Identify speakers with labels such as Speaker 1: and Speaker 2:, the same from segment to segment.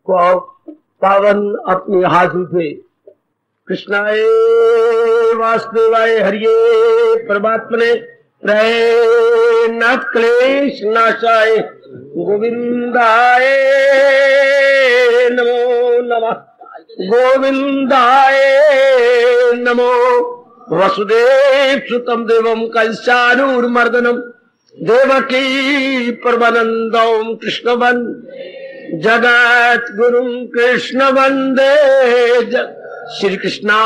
Speaker 1: को पावन अपनी हाथ से कृष्णाय वासुदेवाय हरिये परमात्मने न क्लेश नाशाय गोविंदाय नमो नमः गोविंदाय नमो वसुदेव सुतम देवम कंसानूरमर्दनम देवकी परमानंदम कृष्ण वंदे जगत गुरुम कृष्ण वंदे श्री कृष्णा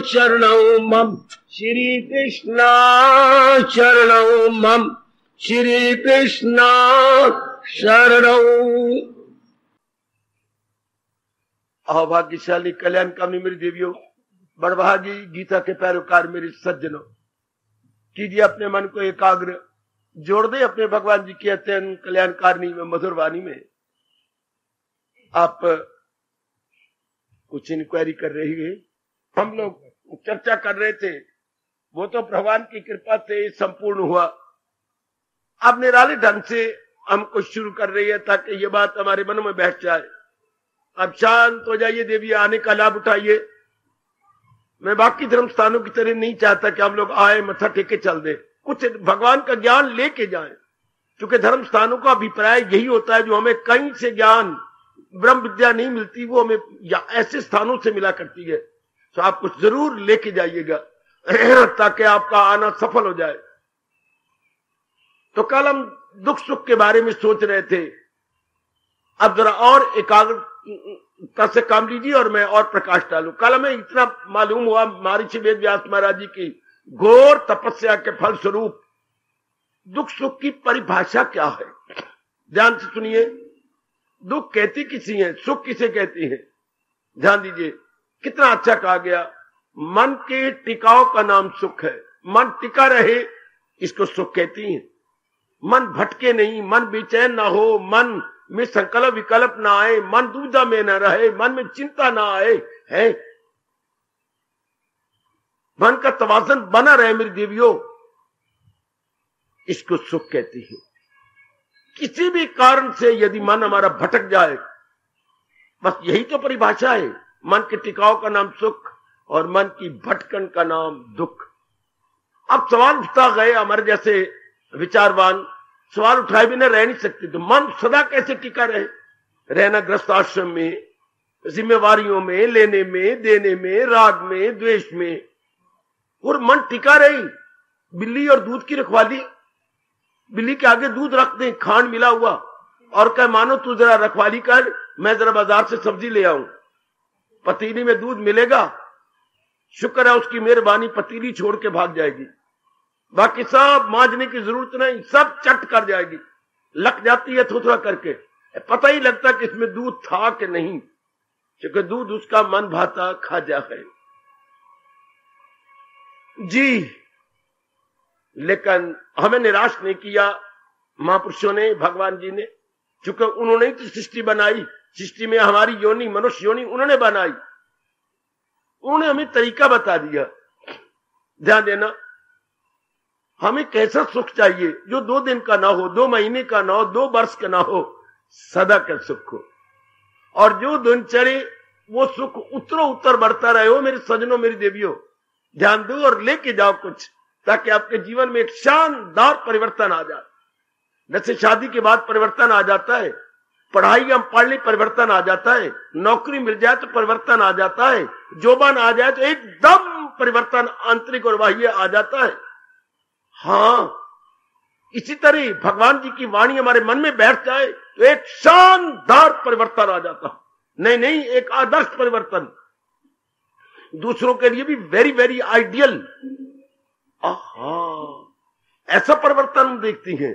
Speaker 1: शरणौ मम श्री कृष्णा शरणौ मम श्री कृष्णा शरणौ। अभाग्यशाली कल्याण कामनी मेरी देवियों, बड़भागी गीता के पैरोकार मेरे सज्जनों, कीजिए अपने मन को एकाग्र, जोड़ दे अपने भगवान जी की अत्यंत कल्याणकारिणी में मधुर वाणी में। आप कुछ इंक्वायरी कर रही है, हम लोग चर्चा कर रहे थे, वो तो भगवान की कृपा से संपूर्ण हुआ। अब निराले ढंग से हम कुछ शुरू कर रही है ताकि ये बात हमारे मनों में बैठ जाए। अब शांत हो जाइए देवी, आने का लाभ उठाइए। मैं बाकी धर्म स्थानों की तरह नहीं चाहता कि हम लोग आए मत्था टेके चल दे, कुछ भगवान का ज्ञान लेके जाएं, क्योंकि धर्म स्थानों का अभिप्राय यही होता है जो हमें कहीं से ज्ञान ब्रह्म विद्या नहीं मिलती, वो हमें ऐसे स्थानों से मिला करती है। तो आप कुछ जरूर लेके जाइएगा ताकि आपका आना सफल हो जाए। तो कल हम दुख सुख के बारे में सोच रहे थे। अब जरा और एकाग्रता से काम लीजिए और मैं और प्रकाश डालूं। कल हमें इतना मालूम हुआ महर्षि वेद व्यास महाराज जी की घोर तपस्या के फल स्वरूप दुख सुख की परिभाषा क्या है। ध्यान से सुनिए, दुख कहती किसी है, सुख किसे कहती है। ध्यान दीजिए, कितना अच्छा कहा गया, मन के टिकाव का नाम सुख है। मन टिका रहे इसको सुख कहती है। मन भटके नहीं, मन बेचैन ना हो, मन में संकल्प विकल्प ना आए, मन दुविधा में ना रहे, मन में चिंता ना आए, है मन का तवाज़ुन बना रहे मेरी देवियों, इसको सुख कहती है। किसी भी कारण से यदि मन हमारा भटक जाए, बस यही तो परिभाषा है। मन के टिकाव का नाम सुख और मन की भटकन का नाम दुख। अब सवाल उठता गए, हमारे जैसे विचारवान सवाल उठाए बिना रह नहीं सकते। तो मन सदा कैसे टिका रहे? रहना गृहस्थ आश्रम में, जिम्मेवारियों में, लेने में, देने में, राग में, द्वेष में, और मन टिका रही। बिल्ली और दूध की रखवाली, बिल्ली के आगे दूध रख दें खांड मिला हुआ और कह मानो तू जरा रखवाली कर, मैं जरा बाजार से सब्जी ले आऊं, पतीली में दूध मिलेगा, शुक्र है उसकी मेहरबानी, पतीली छोड़ के भाग जाएगी। बाकी सब मांजने की जरूरत नहीं, सब चट कर जाएगी। लग जाती है थोड़ा करके, पता ही लगता कि इसमें दूध था कि नहीं, क्योंकि दूध उसका मन भाता खाजा है जी। लेकिन हमें निराश नहीं किया महापुरुषों ने, भगवान जी ने, क्योंकि उन्होंने तो सृष्टि बनाई। सृष्टि में हमारी योनि, मनुष्य योनि उन्होंने बनाई, उन्होंने हमें तरीका बता दिया। ध्यान देना, हमें कैसा सुख चाहिए जो 2 दिन का ना हो, 2 महीने का ना हो, 2 वर्ष का ना हो, सदा का सुख हो। और जो दिन चढ़े वो सुख उत्तरों उत्तर बढ़ता रहे हो मेरे सजनों, मेरी देवियों। ध्यान दो और लेके जाओ कुछ, ताकि आपके जीवन में एक शानदार परिवर्तन आ जाए। जैसे शादी के बाद परिवर्तन आ जाता है, पढ़ाई हम पढ़ ली परिवर्तन आ जाता है, नौकरी मिल जाए तो परिवर्तन आ जाता है, जोबान आ जाए तो एकदम परिवर्तन आंतरिक और बाह्य आ जाता है। हाँ, इसी तरह भगवान जी की वाणी हमारे मन में बैठ जाए तो एक शानदार परिवर्तन आ जाता है। नहीं, एक आदर्श परिवर्तन, दूसरों के लिए भी वेरी वेरी आइडियल। ऐसा परिवर्तन हम देखती हैं,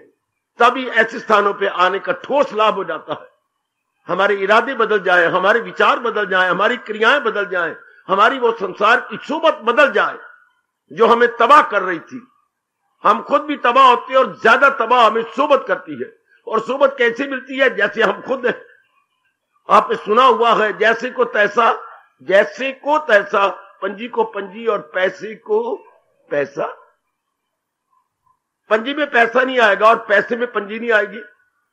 Speaker 1: तभी ऐसे स्थानों पे आने का ठोस लाभ हो जाता है। हमारे इरादे बदल जाए, हमारे विचार बदल जाए, हमारी क्रियाएं बदल जाए, हमारी वो संसार की सोबत बदल जाए जो हमें तबाह कर रही थी। हम खुद भी तबाह होते हैं और ज्यादा तबाह हमें सोबत करती है। और सोबत कैसे मिलती है? जैसे हम खुद हैं। आपने सुना हुआ है, जैसे को तैसा, जैसे को तैसा, पंजी को पंजी और पैसे को पैसा। पंजी में पैसा नहीं आएगा और पैसे में पंजी नहीं आएगी।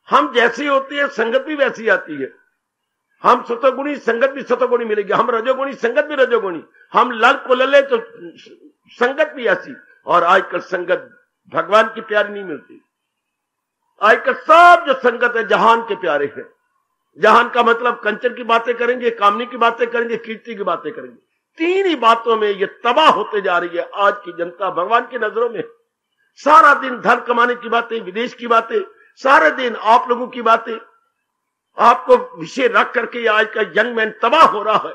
Speaker 1: हम जैसे होते हैं संगत भी वैसी आती है। हम सतोगुणी संगत भी सतोगुणी मिलेगी, हम रजोगुणी संगत भी रजोगुणी, हम लल को लले तो संगत भी ऐसी। और आजकल संगत भगवान की प्यारी नहीं मिलती। आजकल सब जो संगत है जहान के प्यारे हैं। जहान का मतलब कंचन की बातें करेंगे, कामनी की बातें करेंगे, कीर्ति की बातें करेंगे। तीन ही बातों में ये तबाह होते जा रही है आज की जनता भगवान की नजरों में। सारा दिन धन कमाने की बातें, विदेश की बातें, सारे दिन आप लोगों की बातें, आपको विषय रख करके आज का यंग मैन तबाह हो रहा है।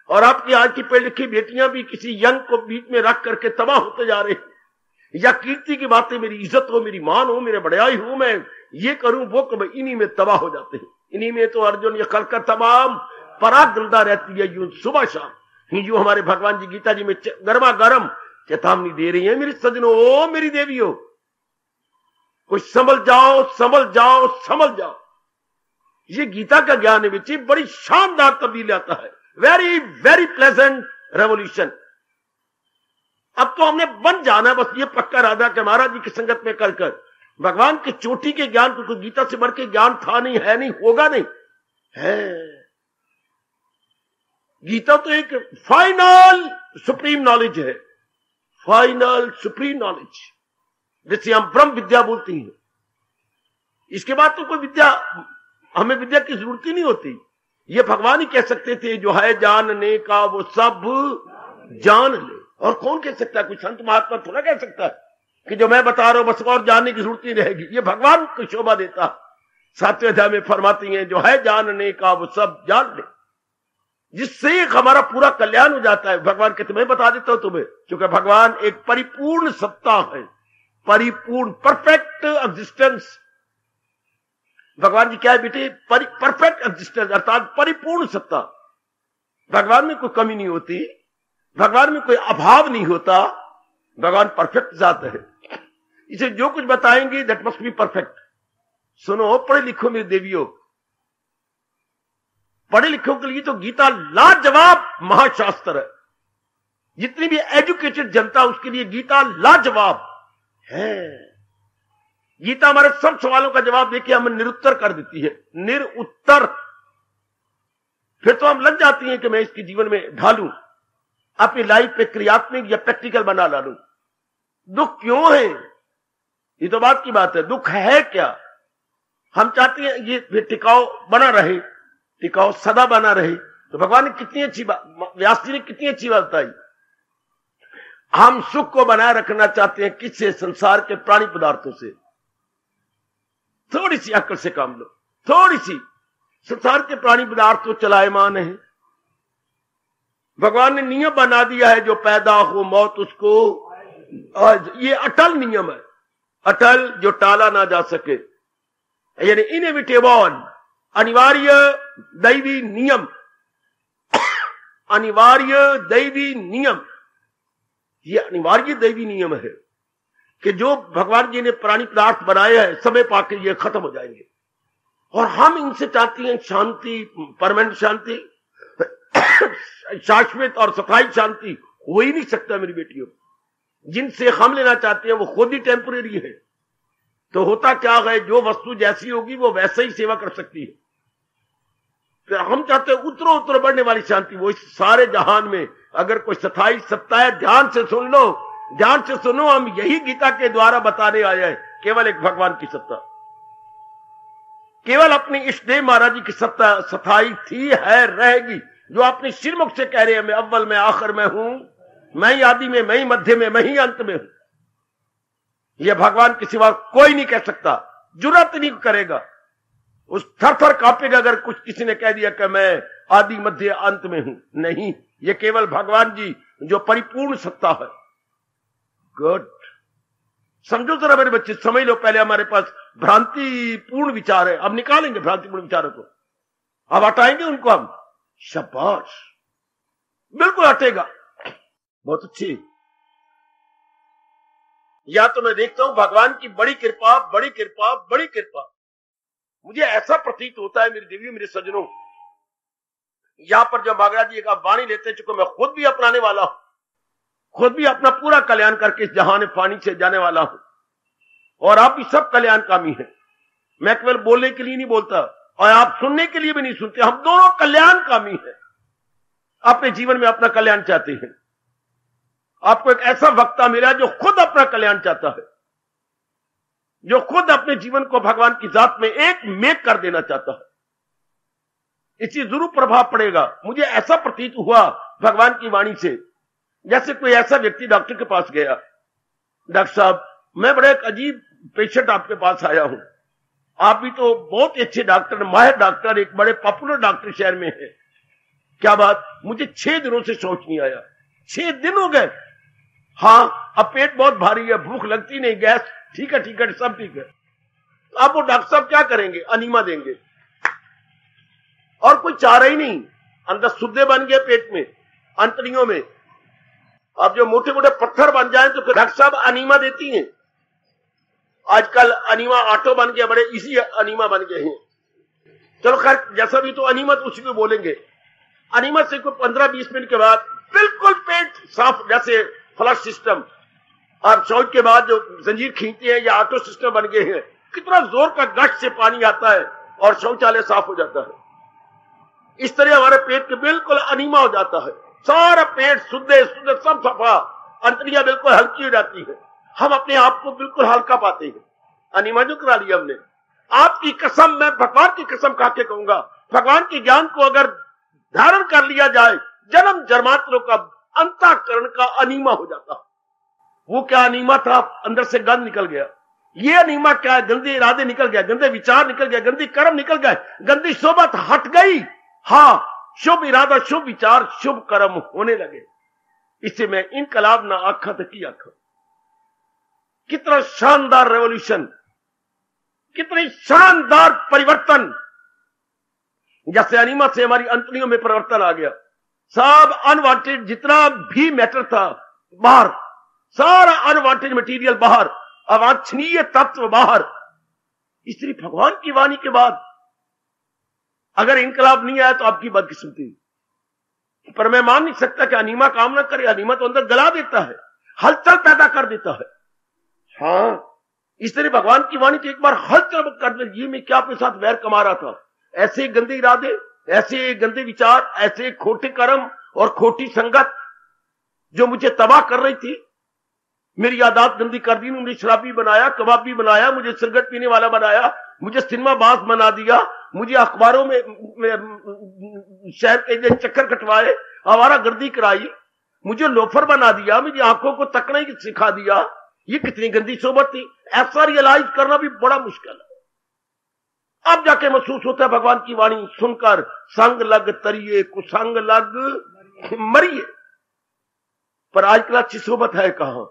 Speaker 1: और आपकी आज की पढ़ी लिखी बेटियां भी किसी यंग को बीच में रख करके तबाह होते जा रहे हैं। या कीर्ति की बातें, मेरी इज्जत हो, मेरी मान हो, मेरे बड़ाई हो, मैं ये करूं वो करूं, इन्हीं में तबाह हो जाते हैं। इन्हीं में तो अर्जुन ये कल का तमाम पराग गलदा रहती है, यूं सुबह शाम यूं हमारे भगवान जी गीता जी में गर्मा गर्म चेतावनी दे रही है, मेरी सजनों, ओ मेरी देवियों, कुछ संभल जाओ, संभल जाओ, संभल जाओ। ये गीता का ज्ञान है बच्चे, बड़ी शानदार तब्दीली आता है। Very very pleasant revolution. अब तो हमने बन जाना, बस ये पक्का राधा के महाराज जी की संगत में कर कर भगवान की चोटी के ज्ञान को, गीता से बढ़ के ज्ञान था नहीं, है नहीं, होगा नहीं, है। गीता तो एक फाइनल सुप्रीम नॉलेज है, फाइनल सुप्रीम नॉलेज, जिसे हम ब्रह्म विद्या बोलती हैं। इसके बाद तो कोई विद्या, हमें विद्या की जरूरत ही नहीं होती। ये भगवान ही कह सकते थे, जो है जानने का वो सब जान ले। और कौन कह सकता है? कोई संत महात्मा थोड़ा कह सकता है कि जो मैं बता रहा हूं बस और जानने की जरूरत नहीं रहेगी। ये भगवान को शोभा देता। 7वें अध्याय में फरमाती हैं, जो है जानने का वो सब जान ले, जिससे हमारा पूरा कल्याण हो जाता है। भगवान कहते मैं बता देता हूं तुम्हें, क्योंकि भगवान एक परिपूर्ण सत्ता है, परिपूर्ण परफेक्ट एग्जिस्टेंस। भगवान जी क्या है बेटे? परफेक्ट एग्जिस्टेंस, अर्थात परिपूर्ण सत्ता। भगवान में कोई कमी नहीं होती, भगवान में कोई अभाव नहीं होता, भगवान परफेक्ट जात है। इसे जो कुछ बताएंगे दैट मस्ट बी परफेक्ट। सुनो पढ़े लिखो मेरे देवियों, पढ़े लिखों के लिए तो गीता लाजवाब महाशास्त्र है। जितनी भी एजुकेटेड जनता उसके लिए गीता लाजवाब है। गीता हमारे सब सवालों का जवाब देके हमें निरुत्तर कर देती है, निरुत्तर। फिर तो हम लग जाती हैं कि मैं इसके जीवन में ढालूं, अपनी लाइफ पे क्रियात्मक या प्रैक्टिकल बना डालूं। दुख क्यों है? ये तो बात की बात है, दुख है क्या? हम चाहते हैं ये टिकाऊ बना रहे, टिकाऊ सदा बना रहे। तो भगवान ने कितनी अच्छी बात, व्यास जी ने कितनी अच्छी बात बताई। हम सुख को बनाए रखना चाहते हैं किससे? संसार के प्राणी पदार्थों से। थोड़ी सी अक्ल से काम लो, थोड़ी सी। संसार के प्राणी पदार्थ तो चलायमान है। भगवान ने नियम बना दिया है, जो पैदा हो मौत उसको, ये अटल नियम है, अटल जो टाला ना जा सके, यानी इनएविटेबल, अनिवार्य दैवी नियम, अनिवार्य दैवी नियम। ये अनिवार्य दैवी नियम है कि जो भगवान जी ने प्राणी पदार्थ बनाए हैं, समय पाके ये खत्म हो जाएंगे। और हम इनसे चाहते हैं शांति, परमानेंट शांति, शाश्वत और स्थायी शांति। हो ही नहीं सकता मेरी बेटियों। जिनसे हम लेना चाहते हैं वो खुद ही टेम्परेरी है। तो होता क्या है, जो वस्तु जैसी होगी वो वैसे ही सेवा कर सकती है। तो हम चाहते हैं उतरो उतरो बढ़ने वाली शांति। वो इस सारे जहान में अगर कोई स्थायी सत्ता है, ध्यान से सुन लो, ध्यान से सुनो, हम यही गीता के द्वारा बताने आए हैं। केवल एक भगवान की सत्ता, केवल अपनी इष्टदेव महाराज जी की सत्ता स्थायी थी, है, रहेगी। जो अपने श्रीमुख से कह रहे हैं, मैं अव्वल में आखिर में हूं, मैं ही आदि में, मैं ही मध्य में, मैं ही अंत में हूं। यह भगवान के सिवा कोई नहीं कह सकता, जुर्रत नहीं करेगा। उस थर थर कांपेगा अगर कुछ किसी ने कह दिया कि मैं आदि मध्य अंत में हूं। नहीं, यह केवल भगवान जी जो परिपूर्ण सत्ता है। गुड, समझो जरा मेरे बच्चे, समझ लो। पहले हमारे पास भ्रांति पूर्ण विचार है, अब निकालेंगे भ्रांति पूर्ण विचारों को, अब हटाएंगे उनको हम। शाबाश, बिल्कुल हटेगा, बहुत अच्छी। या तो मैं देखता हूं भगवान की बड़ी कृपा, बड़ी कृपा, बड़ी कृपा। मुझे ऐसा प्रतीत होता है मेरी देवी, मेरे सज्जनों, यहां पर जब महाराज जी एक वाणी लेते, चूंकि मैं खुद भी अपनाने वाला हूं, खुद भी अपना पूरा कल्याण करके इस जहान फानी से जाने वाला हूं, और आप भी सब कल्याणकामी हैं। मैं केवल बोलने के लिए नहीं बोलता, और आप सुनने के लिए भी नहीं सुनते। हम दोनों कल्याणकामी हैं, अपने जीवन में अपना कल्याण चाहते हैं। आपको एक ऐसा वक्ता मिला जो खुद अपना कल्याण चाहता है, जो खुद अपने जीवन को भगवान की जात में एक मेक कर देना चाहता है। इससे जरूर प्रभाव पड़ेगा। मुझे ऐसा प्रतीत हुआ भगवान की वाणी से, जैसे कोई ऐसा व्यक्ति डॉक्टर के पास गया, डॉक्टर साहब मैं बड़ा एक अजीब पेशेंट आपके पास आया हूं, आप भी तो बहुत अच्छे डॉक्टर, माहिर डॉक्टर, एक बड़े पॉपुलर डॉक्टर शहर में है, क्या बात? मुझे 6 दिनों से शौच नहीं आया। 6 दिन हो गए। हाँ, अब पेट बहुत भारी है, भूख लगती नहीं, गैस ठीक है, ठीक है, सब ठीक है। अब वो डॉक्टर साहब क्या करेंगे? अनीमा देंगे, और कोई चारा ही नहीं। अंदर सुद्दे बन गए पेट में, अंतड़ियों में। अब जो मोटे मोटे पत्थर बन जाए तो फिर डॉक्टर साहब अनीमा देती हैं। आजकल अनीमा ऑटो बन गया, बड़े इजी अनीमा बन गए हैं। चलो खैर, जैसा भी, तो अनीमा तो उसी को बोलेंगे। अनीमा से कोई 15-20 मिनट के बाद बिल्कुल पेट साफ, जैसे फ्लश सिस्टम, और शौच के बाद जो जंजीर खींचते हैं या ऑटो सिस्टम बन गए हैं, कितना जोर का गश से पानी आता है और शौचालय साफ हो जाता है। इस तरह हमारे पेट के बिल्कुल अनीमा हो जाता है, सारा पेट शुद्ध सब सफा, अंतड़ियां बिल्कुल हल्की हो जाती है, हम अपने आप को बिल्कुल हल्का पाते हैं। अनीमा जो करा लिया हमने। आपकी कसम, मैं भगवान की कसम खा के कहूंगा, भगवान के ज्ञान को अगर धारण कर लिया जाए, जन्म जन्मांतरों का अंतःकरण का अनीमा हो जाता। वो क्या अनीमा था? अंदर से गंध निकल गया। ये अनीमा क्या है? गंदे इरादे निकल गए, गंदे विचार निकल गए, गंदी कर्म निकल गए, गंदी सोबत हट गई। हाँ, शुभ इरादा, शुभ विचार, शुभ कर्म होने लगे। इससे मैं इनकलाब ना आखा तो की आखा। कितना शानदार रेवोल्यूशन, कितनी शानदार परिवर्तन। जैसे अनीमा से हमारी अंतड़ियों में परिवर्तन आ गया। सब अनवांटेड जितना भी मैटर था बाहर, सारा अनवांटेड मटेरियल बाहर, अवांछनीय तत्व बाहर। इसलिए भगवान की वाणी के बाद अगर इनकलाब नहीं आया तो आपकी बदकिस्मती। पर मैं मान नहीं सकता कि अनीमा काम ना करे। अनीमा तो अंदर गला देता है, हलचल पैदा कर देता है। हाँ, इस तरह भगवान की वाणी तो एक बार हलचल कर दे। ये मैं क्या अपने साथ वैर कमा रहा था? ऐसे गंदे इरादे, ऐसे गंदे विचार, ऐसे खोटे कर्म और खोटी संगत जो मुझे तबाह कर रही थी। मेरी आदत गंदी कर दी, मुझे शराबी बनाया, कबाबी बनाया, मुझे सिगरेट पीने वाला बनाया, मुझे सिनेमा बाज बना दिया, मुझे अखबारों में शहर के चक्कर कटवाए, आवारा गर्दी कराई, मुझे लोफर बना दिया, मुझे आंखों को तकना ही सिखा दिया। ये कितनी गंदी सोबत थी। ऐसा रियलाइज करना भी बड़ा मुश्किल है। अब जाके महसूस होता है भगवान की वाणी सुनकर, संग लग तरिए कुसंग लग मरिए। पर आजकल अच्छी सोबत है कहां?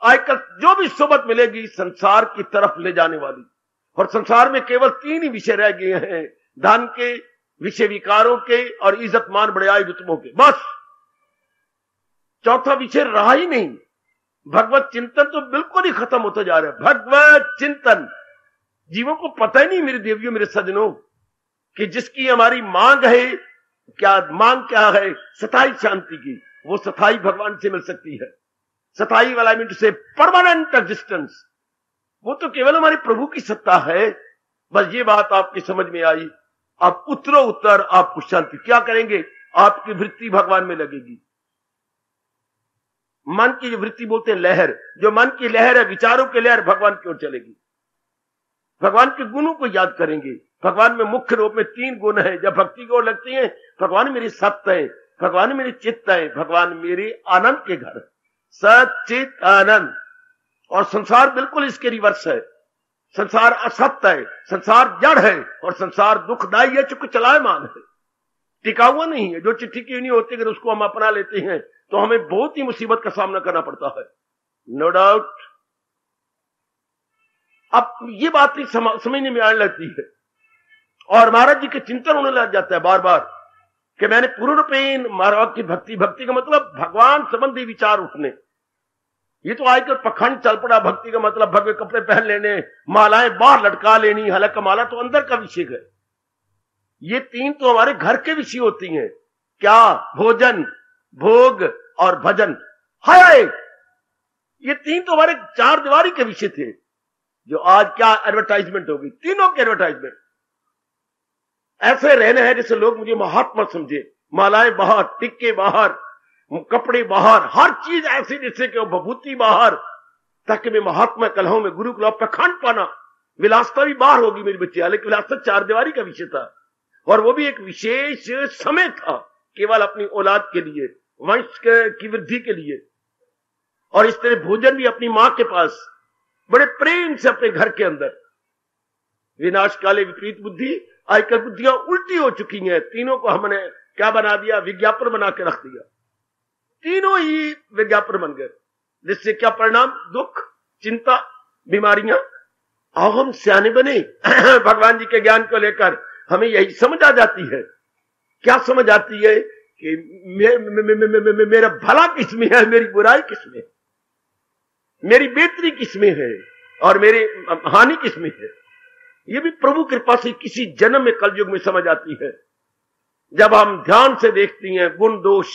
Speaker 1: आजकल जो भी सोबत मिलेगी संसार की तरफ ले जाने वाली। और संसार में केवल 3 ही विषय रह गए हैं, धन के, विषय विकारों के और इज्जत मान बड़ाई रुतबों के। बस चौथा विषय रहा ही नहीं। भगवत चिंतन तो बिल्कुल ही खत्म होता जा रहा है। भगवत चिंतन जीवों को पता ही नहीं, मेरे देवियों, मेरे सज्जनों, कि जिसकी हमारी मांग है, क्या है? सताई शांति की। वो सताई भगवान से मिल सकती है। सताई वाला मीन से परमानेंट एग्जिस्टेंस, वो तो केवल हमारे प्रभु की सत्ता है। बस ये बात आपकी समझ में आई। आप उत्तरो उत्तर आपको शांति। क्या करेंगे? आपकी वृत्ति भगवान में लगेगी। मन की जो वृत्ति बोलते हैं लहर, जो मन की लहर है, विचारों की लहर भगवान की ओर चलेगी। भगवान के गुणों को याद करेंगे। भगवान में मुख्य रूप में 3 गुण हैं। जब भक्ति की ओर लगती है, भगवान मेरी सत्य है, भगवान मेरी चित्त है, भगवान मेरे आनंद के घर, सचित आनंद। और संसार बिल्कुल इसके रिवर्स है। संसार असत्य है, संसार जड़ है और संसार दुखदाई है, चूंकि चलायमान है, टिका हुआ नहीं है। जो चिट्ठी की नहीं होती, अगर उसको हम अपना लेते हैं तो हमें बहुत ही मुसीबत का सामना करना पड़ता है, नो डाउट। अब ये बात भी समझने में आने लगती है और महाराज जी के चिंतन होने लग जाता है बार बार कि मैंने पूर्ण रूपेण महाराज की भक्ति का मतलब भगवान संबंधी विचार उठने। ये तो आजकल पखंड चल पड़ा। भक्ति का मतलब भगवे कपड़े पहन लेने, मालाएं बाहर लटका लेनी, हालांकि माला तो अंदर का विषय है। ये 3 तो हमारे घर के विषय होती हैं। क्या? भोजन, भोग और भजन। हाय, ये 3 तो हमारे 4 दीवारी के विषय थे, जो आज क्या एडवर्टाइजमेंट होगी, तीनों की एडवर्टाइजमेंट। ऐसे रहना है जैसे लोग मुझे महात्मा समझे। मालाएं बाहर, टिक्के बाहर, कपड़े बाहर, हर चीज ऐसी जैसे कि भभूति बाहर, ताकि मैं महात्मा कहलाऊं, मैं गुरु कहलाऊं। पखंड पाना, विलासता भी बाहर होगी मेरी बच्ची। हालांकि विलासता चार दीवारी का विषय था, और वो भी एक विशेष समय था, केवल अपनी औलाद के लिए, वंश की वृद्धि के लिए। और इस तरह भोजन भी अपनी मां के पास, बड़े प्रेम से अपने घर के अंदर। विनाश काले विपरीत बुद्धि, आजकल बुद्धियां उल्टी हो चुकी हैं। तीनों को हमने क्या बना दिया? विज्ञापन बना के रख दिया। तीनों ही विज्ञापन बन गए, जिससे क्या परिणाम? दुख, चिंता, बीमारियां। आओ हम सियाने बने भगवान जी के ज्ञान को लेकर। हमें यही समझ आ जाती है। क्या समझ आती है? कि मेरा भला किसमें है, मेरी बुराई किसमें है, मेरी बेहतरी किसमें है और मेरी हानि किसमें है। ये भी प्रभु कृपा से किसी जन्म में, कलयुग में समझ आती है, जब हम ध्यान से देखती हैं गुण दोष।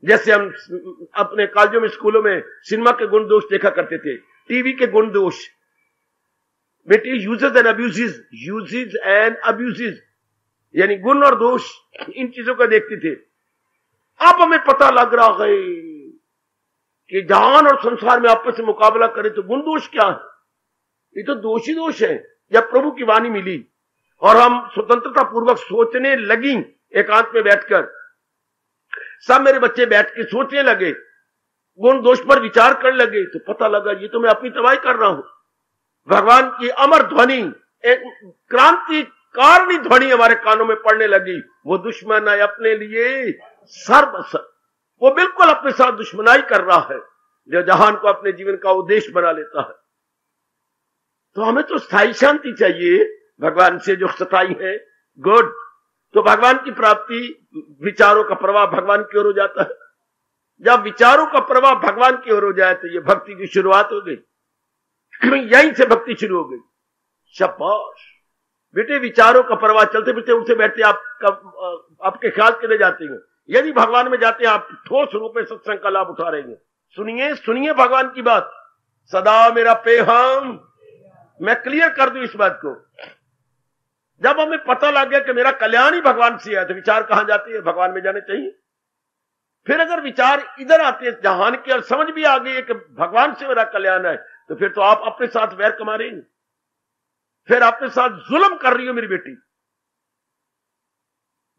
Speaker 1: जैसे हम अपने कॉलेजों में, स्कूलों में सिनेमा के गुण दोष देखा करते थे, टीवी के गुण दोष, बेटी uses and abuses, uses and abuses, यानी गुण और दोष, इन चीजों को देखते थे। अब हमें पता लग रहा है कि जहान और संसार में आपस में मुकाबला करें तो गुण दोष क्या है? ये तो दोष ही दोष है। जब प्रभु की वाणी मिली और हम स्वतंत्रता पूर्वक सोचने लगी, एकांत में बैठकर सब मेरे बच्चे बैठ के सोचने लगे, गुण दोष पर विचार करने लगे, तो पता लगा ये तो मैं अपनी तबाही कर रहा हूं। भगवान की अमर ध्वनि, एक क्रांतिकारिणी ध्वनि हमारे कानों में पड़ने लगी। वो दुश्मन है अपने लिए सर्वसर, वो बिल्कुल अपने साथ दुश्मनाई कर रहा है, जो जहान को अपने जीवन का उद्देश्य बना लेता है। तो हमें तो स्थायी शांति चाहिए भगवान से, जो सताई है। गुड। तो भगवान की प्राप्ति, विचारों का प्रवाह भगवान की ओर हो जाता है। जब विचारों का प्रवाह भगवान की ओर हो जाए तो ये भक्ति की शुरुआत हो गई। यहीं से भक्ति शुरू हो गई। शाबाश बेटे, विचारों का प्रवाह चलते फिरते उठते बैठते आपके ख्याल चले जाते हैं। यदि भगवान में जाते हैं, आप ठोस रूप में सत्संग का लाभ उठा रहे हैं। सुनिए सुनिए भगवान की बात। सदा मेरा पेहम, मैं क्लियर कर दूं इस बात को। जब हमें पता लग गया कि मेरा कल्याण ही भगवान से है, तो विचार कहां जाते हैं? भगवान में जाने चाहिए। फिर अगर विचार इधर आते हैं जहान के, और समझ भी आ गई है कि भगवान से मेरा कल्याण है, तो फिर तो आप अपने साथ वैर कमा रही हैं, फिर अपने साथ जुल्म कर रही हो मेरी बेटी।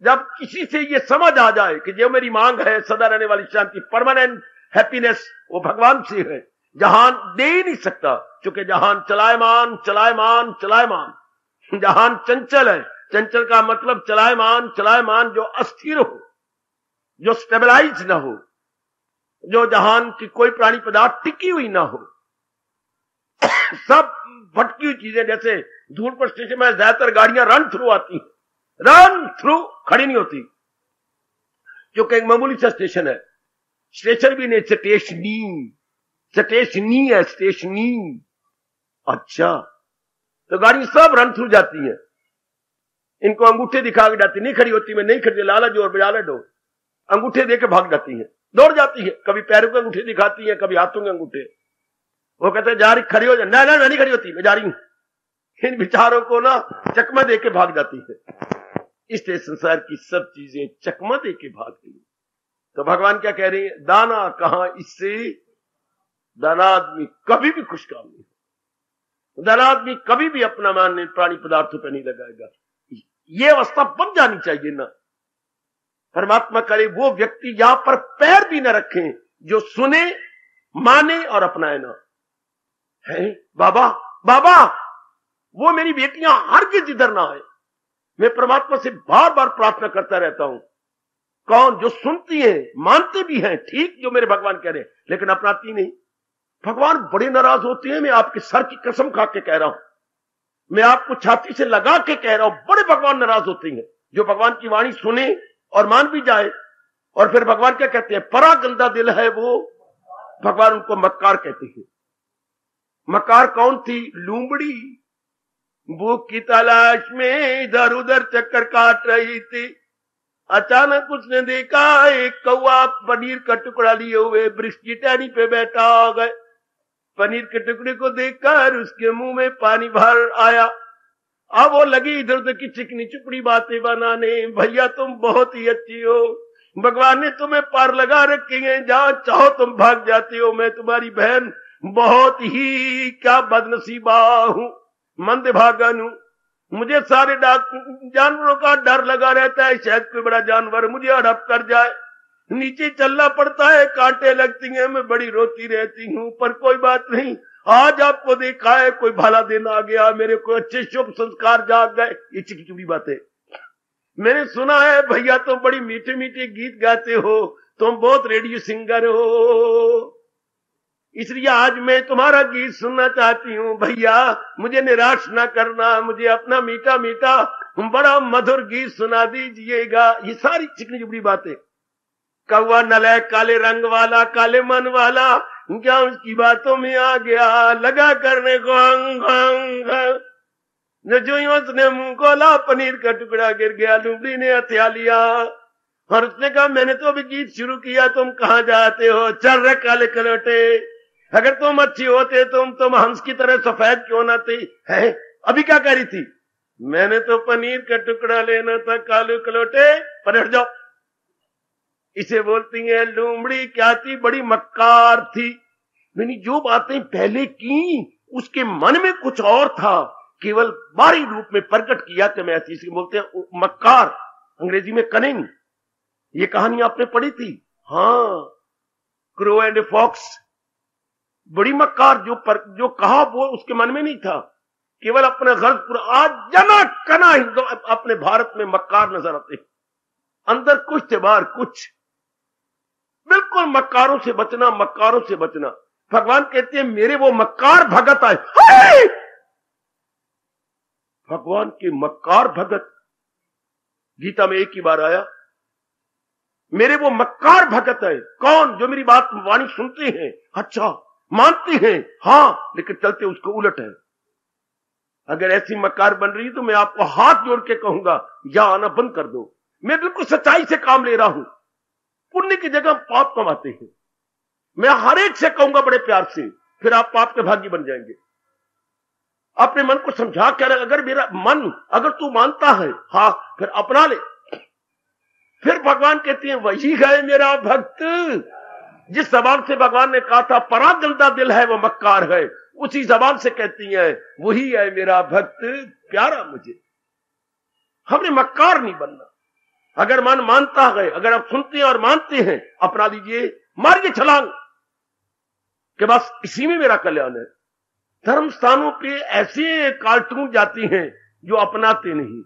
Speaker 1: जब किसी से ये समझ आ जाए कि जो मेरी मांग है सदा रहने वाली शांति, परमानेंट हैप्पीनेस, वो भगवान से है, जहान दे ही नहीं सकता, क्योंकि जहान चलायमान चलायमान चलायमान, जहान चंचल है। चंचल का मतलब चलायमान चलायमान, जो अस्थिर हो, जो स्टेबलाइज ना हो, जो जहान की कोई प्राणी पदार्थ टिकी हुई ना हो, सब भटकी हुई चीजें। जैसे दूर पर स्टेशन में ज्यादातर गाड़ियां रन थ्रू आती हैं, रन थ्रू, खड़ी नहीं होती, क्योंकि एक मामूली सा स्टेशन है। स्टेशन भी नहीं, स्टेशनी, स्टेशनी है, स्टेशनी। अच्छा, तो गाड़ी सब रन थ्रू जाती है। इनको अंगूठे दिखा के जाती, नहीं खड़ी होती, मैं नहीं खड़ी, लाला जोर बजा लो, अंगूठे देके भाग जाती है, दौड़ जाती है। कभी पैरों के अंगूठे दिखाती है, कभी हाथों के अंगूठे। वो कहते हैं जा रही, खड़ी हो जा, ना मैं नहीं खड़ी होती, मैं जा रही हूं। इन विचारों को ना चकमा देके भाग जाती है। इसलिए संसार की सब चीजें चकमा देके भाग गई। तो भगवान क्या कह रहे हैं? दाना कहां, इससे दाना आदमी कभी भी खुश काम नहीं, दाना आदमी कभी भी अपना मान प्राणी पदार्थों पर नहीं लगाएगा। ये अवस्था बन जानी चाहिए ना। परमात्मा करे वो व्यक्ति यहां पर पैर भी न रखें जो सुने, माने और अपनाए ना। है बाबा बाबा, वो मेरी बेटियां हरगिज इधर ना आए। मैं परमात्मा से बार बार प्रार्थना करता रहता हूं। कौन? जो सुनती है, मानते भी हैं, ठीक जो मेरे भगवान कह रहे हैं, लेकिन अपनाती नहीं। भगवान बड़े नाराज होते हैं। मैं आपके सर की कसम खा के कह रहा हूं, मैं आपको छाती से लगा के कह रहा हूं, बड़े भगवान नाराज होते हैं। जो भगवान की वाणी सुने और मान भी जाए, और फिर भगवान क्या कहते हैं? परा गंदा दिल है वो, भगवान उनको मक्कार कहते हैं। मक्कार कौन थी? लूमड़ी। भूख की तलाश में इधर उधर चक्कर काट रही थी। अचानक उसने देखा एक कौवा पनीर का टुकड़ा लिए हुए वृक्ष की टहनी पे बैठा हो गए। पनीर के टुकड़े को देखकर उसके मुंह में पानी भर आया। अब वो लगी इधर उधर की चिकनी चुपड़ी बातें बनाने। भैया तुम बहुत ही अच्छी हो, भगवान ने तुम्हें पार लगा रखी है, जहां चाहो तुम भाग जाती हो। मैं तुम्हारी बहन बहुत ही क्या बदनसीबा हूं, मंदभागन हूं। मुझे सारे जानवरों का डर लगा रहता है, शायद कोई बड़ा जानवर मुझे हड़प कर जाए। नीचे चलना पड़ता है, कांटे लगती हैं, मैं बड़ी रोती रहती हूं। पर कोई बात नहीं, आज आपको देखा है, कोई भला दिन आ गया, मेरे को अच्छे शुभ संस्कार जाग गए। ये चिकी चुपड़ी बातें। मैंने सुना है भैया तुम बड़ी मीठे मीठे गीत गाते हो, तुम बहुत रेडियो सिंगर हो, इसलिए आज मैं तुम्हारा गीत सुनना चाहती हूँ। भैया मुझे निराश ना करना, मुझे अपना मीठा मीठा बड़ा मधुर गीत सुना दीजिएगा। ये सारी चिकनी चुपड़ी बातें। कौवा नलायक काले रंग वाला, काले मन वाला, क्या उसकी बातों में आ गया, लगा करने को अंग अंग। जो ही उसने मुंह खोला, पनीर का टुकड़ा गिर गया, लुमड़ी ने हथिया लिया और उसने कहा मैंने तो अभी गीत शुरू किया, तुम कहां जाते हो? चल रहे काले कलोटे, अगर तुम अच्छी होते तुम हंस की तरह सफेद क्यों ना थी? है अभी क्या कह रही थी? मैंने तो पनीर का टुकड़ा लेना था, काले कलोटे पर हट जाओ। इसे बोलती है लूमड़ी। क्या थी? बड़ी मक्कार थी। मैंने जो बातें पहले की उसके मन में कुछ और था, केवल बाहरी रूप में प्रकट किया कि मैं ऐसी। इसलिए बोलते हैं मक्कार, अंग्रेजी में कनिंग। ये कहानी आपने पढ़ी थी? हाँ, क्रो एंड फॉक्स। बड़ी मक्कार, जो कहा वो उसके मन में नहीं था, केवल अपने गर्ज पूरा। आज जना कना हिंदू अपने भारत में मक्कार नजर आते, अंदर कुछ थे बाहर कुछ। बिल्कुल मक्कारों से बचना, मक्कारों से बचना। भगवान कहते हैं मेरे वो मक्कार भगत आए। भगवान के मक्कार भगत गीता में एक ही बार आया। मेरे वो मक्कार भगत है। कौन? जो मेरी बात वाणी सुनते हैं, अच्छा मानते हैं, हाँ, लेकिन चलते उसको उलट है। अगर ऐसी मक्कार बन रही तो मैं आपको हाथ जोड़ के कहूंगा यहां आना बंद कर दो। मैं बिल्कुल सच्चाई से काम ले रहा हूं। पुण्य की जगह पाप कमाते हैं। मैं हर एक से कहूंगा बड़े प्यार से, फिर आप पाप के भागी बन जाएंगे। अपने मन को समझा कर, अगर मेरा मन, अगर तू मानता है, हाँ, फिर अपना ले। फिर भगवान कहते हैं वही है मेरा भक्त। जिस जबान से भगवान ने कहा था परा गंदा दिल है वो मक्कार है, उसी जबान से कहती है वही है मेरा भक्त प्यारा मुझे। हमने मक्कार नहीं बनना। अगर मन मानता है, अगर आप सुनते हैं और मानते हैं, अपना लीजिए, मारिए छलांग कि बस इसी में मेरा कल्याण है। धर्म स्थानों पे ऐसे कार्टून जाती हैं जो अपनाते नहीं।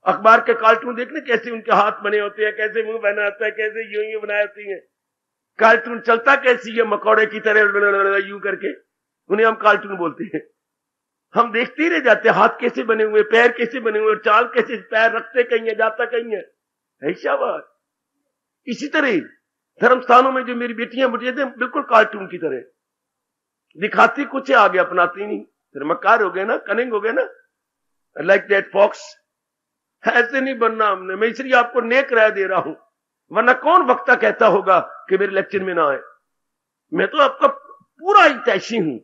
Speaker 1: अखबार के कार्टून देखने कैसे उनके हाथ बने होते हैं, कैसे मुंह बना होता है, कैसे यूं बनाए होती हैं। कार्टून चलता कैसी है? मकौड़े की तरह यूं करके, उन्हें हम कार्टून बोलते हैं। हम देखते ही रह जाते हैं, हाथ कैसे बने हुए, पैर कैसे बने हुए, चाल कैसे, पैर रखते कहीं है, जाता कहीं है। ऐसा बात। इसी तरह धर्म स्थानों में जो मेरी बेटियां मुझे बिल्कुल कार्टून की तरह दिखाती कुछ है, आगे अपनाती नहीं। फिर मक्कार हो गए ना, कनिंग हो गए ना, लाइक दैट फॉक्स। ऐसे नहीं बनना हमने। मैं इसलिए आपको नेक राय दे रहा हूं, वरना कौन वक्ता कहता होगा कि मेरे लेक्चर में ना आए। मैं तो आपका पूरा हितैषी हूं,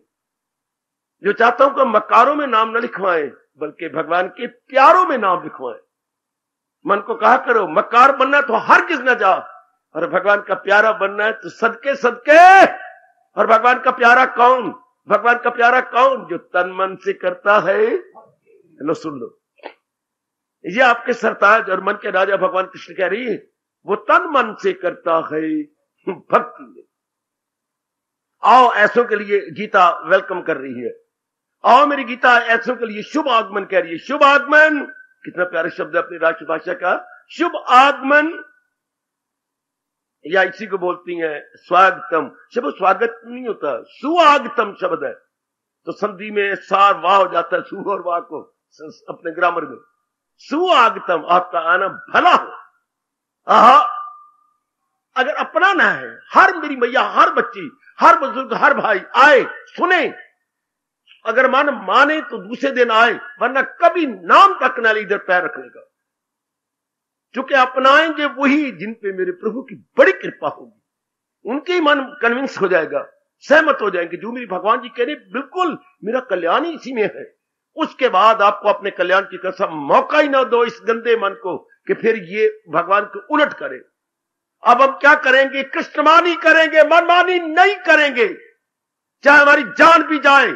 Speaker 1: जो चाहता हूं कि मक्कारों में नाम न लिखवाएं, बल्कि भगवान के प्यारों में नाम लिखवाएं। मन को कहा करो मक्कार बनना है तो हर किस न जा, और भगवान का प्यारा बनना है तो सदके सदके। और भगवान का प्यारा कौन? भगवान का प्यारा कौन? जो तन मन से करता है। लो सुन लो, ये आपके सरताज और मन के राजा भगवान कृष्ण कह रही है, वो तन मन से करता है भक्ति में। आओ ऐसों के लिए गीता वेलकम कर रही है। आओ मेरी गीता ऐसों के लिए शुभ आगमन कह रही है। शुभ आगमन कितना प्यारा शब्द है अपनी राष्ट्रभाषा का, शुभ आगमन। या इसी को बोलती हैं स्वागतम। शब्द स्वागत नहीं होता, सुआगतम शब्द है। तो संधि में सार वाह हो जाता है, सु और वाह को अपने ग्रामर में। सुआगतम, आपका आना भला हो। आहा, अगर अपनाना है, हर मेरी मैया, हर बच्ची, हर बुजुर्ग, हर भाई आए, सुने। अगर माने तो दूसरे दिन आए, वरना कभी नाम तक ना ले इधर पैर रखने का। चूंकि अपनाएंगे वही जिन पे मेरे प्रभु की बड़ी कृपा होगी। उनके ही मन कन्विंस हो जाएगा, सहमत हो जाएंगे। जो मेरी भगवान जी कह रहे बिल्कुल मेरा कल्याण ही इसी में है। उसके बाद आपको अपने कल्याण की कसम मौका ही ना दो इस गंदे मन को कि फिर ये भगवान को उलट करे। अब हम क्या करेंगे? कृष्णमानी करेंगे, मनमानी नहीं करेंगे, चाहे हमारी जान भी जाए।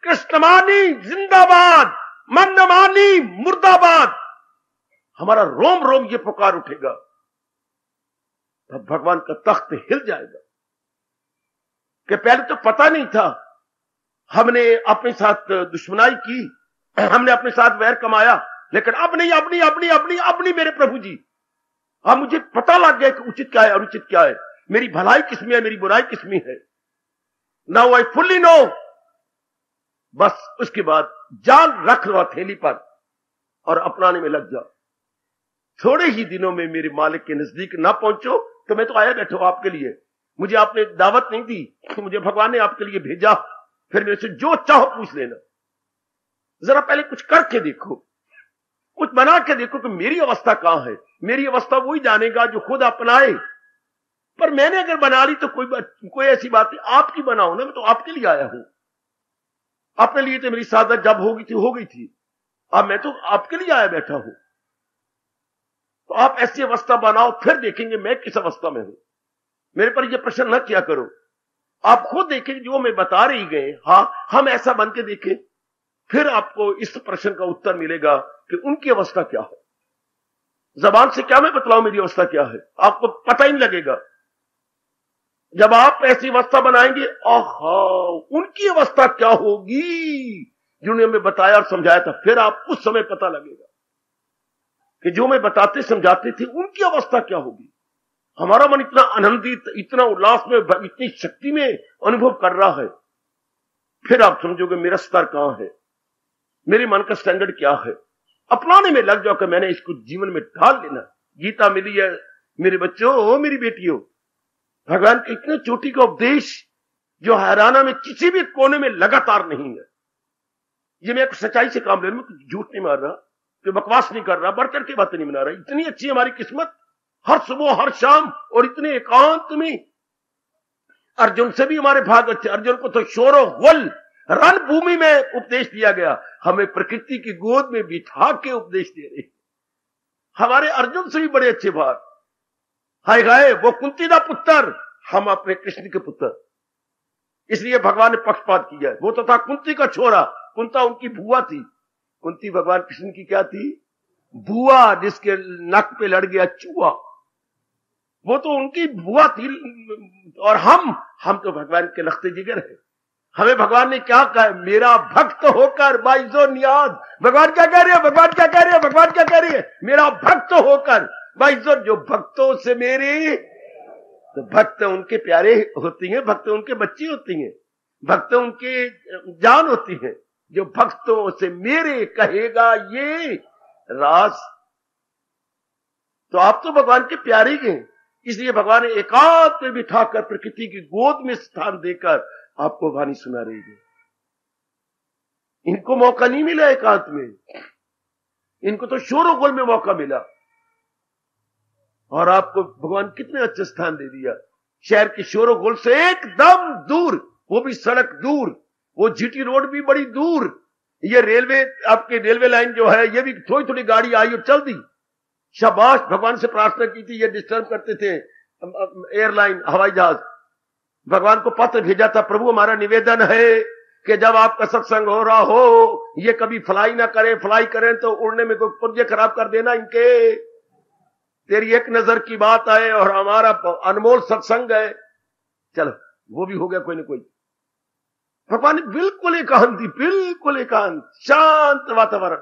Speaker 1: कृष्णमानी जिंदाबाद, मनमानी मुर्दाबाद। हमारा रोम रोम ये पुकार उठेगा, तब भगवान का तख्त हिल जाएगा कि पहले तो पता नहीं था, हमने अपने साथ दुश्मनाई की, हमने अपने साथ वैर कमाया, लेकिन अब नहीं, अपनी अपनी अपनी अपनी मेरे प्रभु जी, अब मुझे पता लग गया कि उचित क्या है, अनुचित क्या है, मेरी भलाई किसमें है, मेरी बुराई किसमें है। Now I fully know. बस उसके बाद जान रख लो हथेली पर और अपनाने में लग जाओ। थोड़े ही दिनों में मेरे मालिक के नजदीक ना पहुंचो तो मैं तो आया बैठा हूं आपके लिए। मुझे आपने दावत नहीं दी, मुझे भगवान ने आपके लिए भेजा। फिर मेरे से जो चाहो पूछ लेना। जरा पहले कुछ करके देखो, कुछ बना के देखो कि मेरी अवस्था कहां है। मेरी अवस्था वही जानेगा जो खुद अपनाए। पर मैंने अगर बना ली तो कोई ऐसी बात नहीं, आपकी बनाओ ना, मैं तो आपके लिए आया हूं। अपने लिए तो मेरी साधना जब हो गई थी, अब मैं तो आपके लिए आया बैठा हूं। तो आप ऐसी अवस्था बनाओ, फिर देखेंगे मैं किस अवस्था में हूं। मेरे पर यह प्रश्न न किया करो, आप खुद देखेंगे जो मैं बता रही गए, हाँ हम ऐसा बन के देखें, फिर आपको इस प्रश्न का उत्तर मिलेगा कि उनकी अवस्था क्या है। जबान से क्या मैं बतलाऊं मेरी अवस्था क्या है, आपको पता ही नहीं लगेगा। जब आप ऐसी अवस्था बनाएंगे, आहा उनकी अवस्था क्या होगी जिन्होंने हमें बताया और समझाया था, फिर आप उस समय पता लगेगा कि जो मैं बताते समझाते थे उनकी अवस्था क्या होगी। हमारा मन इतना आनंदित, इतना उल्लास में, इतनी शक्ति में अनुभव कर रहा है, फिर आप समझोगे मेरा स्तर कहां है, मेरे मन का स्टैंडर्ड क्या है। अपनाने में लग जाओ कि मैंने इसको जीवन में ढाल लेना। गीता मिली है मेरे बच्चों, मेरी बेटियों, भगवान के इतने चोटी का उपदेश जो हरियाणा में किसी भी कोने में लगातार नहीं है। ये मैं एक सच्चाई से काम ले रहा हूं, झूठ नहीं मार रहा, कि बकवास नहीं कर रहा, बढ़ चढ़ के बातें नहीं बना रहा। इतनी अच्छी हमारी किस्मत, हर सुबह हर शाम और इतने एकांत में। अर्जुन से भी हमारे भाग अच्छे। अर्जुन को तो शोरो गुल रणभूमि में उपदेश दिया गया, हमें प्रकृति की गोद में बिठा के उपदेश दे रहे। हमारे अर्जुन से भी बड़े अच्छे भाग। हाय हाय वो कुंती का पुत्र, हम अपने कृष्ण के पुत्र। इसलिए भगवान ने पक्षपात किया है। वो तो था कुंती का छोरा, कुंता उनकी बुआ थी, कुंती भगवान कृष्ण की क्या थी? बुआ, जिसके नक पे लड़ गया चूहा, वो तो उनकी बुआ थी। और हम तो भगवान के लखते जिगर है। हमें भगवान ने क्या कहा? मेरा भक्त होकर बाइजो नियाज। भगवान क्या कह रहे हैं? भगवान क्या कह रहे हैं? भगवान क्या कह रही है? मेरा भक्त होकर बाइजो। जो भक्तों से मेरे, तो भक्त उनके प्यारे होती हैं, भक्त उनके बच्ची होती हैं, भक्त उनके जान होती हैं। जो भक्तों से मेरे कहेगा ये रास, तो आप तो भगवान के प्यारे ही हैं। इसलिए भगवान ने एकांत में बिठाकर प्रकृति की गोद में स्थान देकर आपको वाणी सुना रही है। इनको मौका नहीं मिला एकांत में, इनको तो शोरोगुल में मौका मिला। और आपको भगवान कितने अच्छे स्थान दे दिया, शहर के शोरोगुल से एकदम दूर, वो भी सड़क दूर, वो जीटी रोड भी बड़ी दूर। ये रेलवे, आपके रेलवे लाइन जो है, ये भी थोड़ी थोड़ी गाड़ी आई और चल दी। शाबाश, भगवान से प्रार्थना की थी, ये डिस्टर्ब करते थे एयरलाइन, हवाई जहाज। भगवान को पत्र भेजा था, प्रभु हमारा निवेदन है कि जब आपका सत्संग हो रहा हो, ये कभी फ्लाई ना करें, फ्लाई करें तो उड़ने में कोई पुर्जे खराब कर देना इनके। तेरी एक नजर की बात है और हमारा अनमोल सत्संग है। चलो वो भी हो गया कोई ना कोई। भगवान ने बिल्कुल एकांत दी, बिल्कुल एकांत, शांत वातावरण।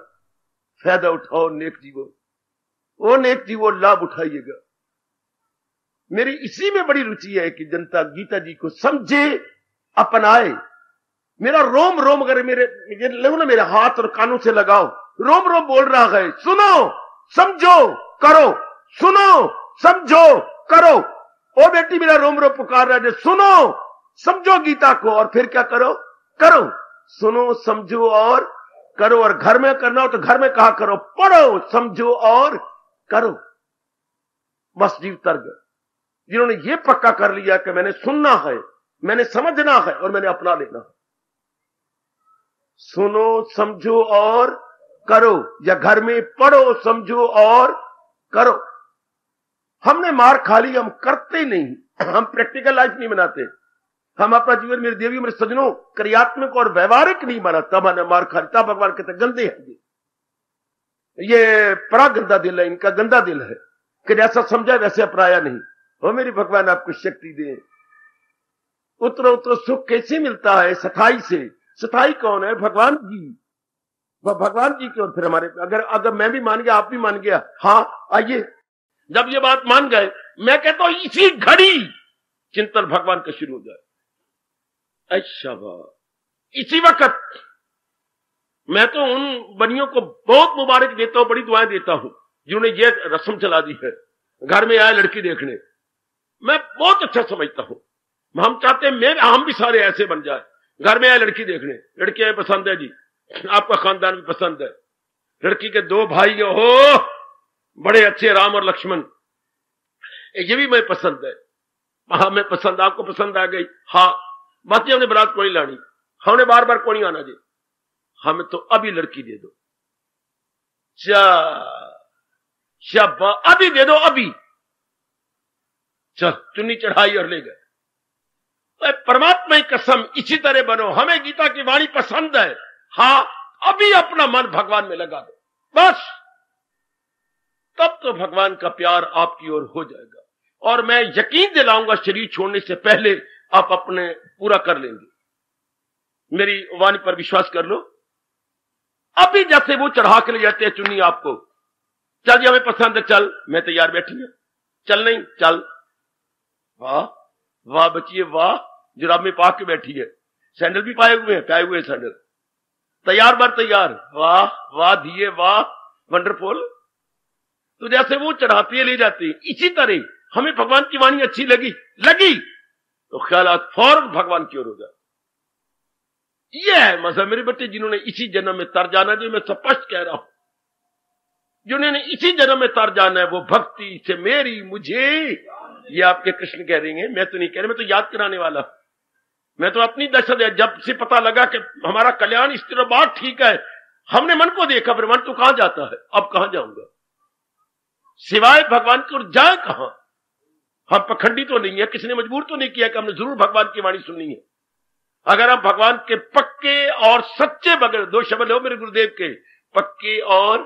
Speaker 1: फायदा उठाओ नेक जीवो, वो नेक जीवो लाभ उठाइएगा। मेरी इसी में बड़ी रुचि है कि जनता गीता जी को समझे, अपनाए। मेरा रोम रोम अगर मेरे हाथ और कानों से लगाओ, रोम रोम बोल रहा है, सुनो समझो करो, सुनो समझो करो। ओ बेटी, मेरा रोम रोम पुकार रहा है, सुनो समझो गीता को और फिर क्या करो? करो। सुनो समझो और करो। और घर में करना हो तो घर में कहा करो, पढ़ो समझो और करो। बस जीव तर्ग। जिन्होंने ये पक्का कर लिया कि मैंने सुनना है, मैंने समझना है और मैंने अपना लेना है, सुनो समझो और करो, या घर में पढ़ो समझो और करो। हमने मार खा ली, हम करते नहीं, हम प्रैक्टिकल लाइफ नहीं बनाते, हम अपना जीवन मेरे देवी मेरे सज्जनों क्रियात्मक और व्यवहारिक नहीं बना, तब हमने मार खा ली। तब भगवान कहते गंदे हैं ये बड़ा गंदा दिल है, इनका गंदा दिल है कि जैसा समझा वैसे अपनाया नहीं। वो मेरी भगवान आपको शक्ति दे। उतरो उतरो सुख कैसे मिलता है? सथाई से। सथाई कौन है? भगवान जी। वह भगवान जी की ओर फिर हमारे, अगर मैं भी मान गया, आप भी मान गया, हाँ आइए, जब ये बात मान गए, मैं कहता हूं इसी घड़ी चिंतन भगवान का शुरू हो जाए। अच्छा इसी वक्त मैं तो उन बनियों को बहुत मुबारक देता हूं, बड़ी दुआएं देता हूं जिन्होंने ये रस्म चला दी है, घर में आए लड़की देखने। मैं बहुत अच्छा समझता हूं। हम चाहते हैं हम भी सारे ऐसे बन जाए, घर में आए लड़की देखने, लड़की पसंद है जी, आपका खानदान भी पसंद है, लड़की के 2 भाई हो बड़े अच्छे, राम और लक्ष्मण, ये भी मैं पसंद है, हाँ मैं पसंद, आपको पसंद आ गई, हाँ बाकी हमने बारात को नहीं लानी, हमने बार बार को नहीं आना जी, हमें तो अभी लड़की दे दो, शाबा अभी दे दो, अभी चल चुन्नी चढ़ाई और ले गए। परमात्मा की कसम इसी तरह बनो। हमें गीता की वाणी पसंद है, हाँ अभी अपना मन भगवान में लगा दो, बस तब तो भगवान का प्यार आपकी ओर हो जाएगा। और मैं यकीन दिलाऊंगा शरीर छोड़ने से पहले आप अपने पूरा कर लेंगे। मेरी वाणी पर विश्वास कर लो। अभी जैसे वो चढ़ा के ले जाते हैं चुन्नी आपको, चल जी हमें पसंद है, चल मैं तैयार बैठी है, चल नहीं चल, वाह वाह बचिए वाह, जुराब में पा के बैठी है, सैंडल भी पाए हुए हैं, पाए हुए सैंडल, तैयार बार तैयार, वाह वाह दिए वाह वंडरफुल। तो जैसे वो चढ़ाती है ले जाती है, इसी तरह हमें भगवान की वाणी अच्छी लगी तो ख्यालात फौरन भगवान की ओर हो जाए। यह है मजहब मेरे बच्चे, जिन्होंने इसी जन्म में तर जाना, जो मैं स्पष्ट कह रहा हूं, जिन्होंने इसी जन्म में तर जाना है, वो भक्ति से मेरी मुझे, ये आपके कृष्ण कह रहे हैं, मैं तो नहीं कह रहा, मैं तो याद कराने वाला, मैं तो अपनी दशा है। जब से पता लगा कि हमारा कल्याण इस तरह बात ठीक है, हमने मन को देखा, फिर मन तो कहां जाता है, अब कहां जाऊंगा सिवाय भगवान की ओर, जाए कहां। हम पखंडी तो नहीं है, किसी ने मजबूर तो नहीं किया कि हमने जरूर भगवान की वाणी सुननी है। अगर हम भगवान के पक्के और सच्चे बगैर, 2 शब्द हो मेरे गुरुदेव के, पक्के और,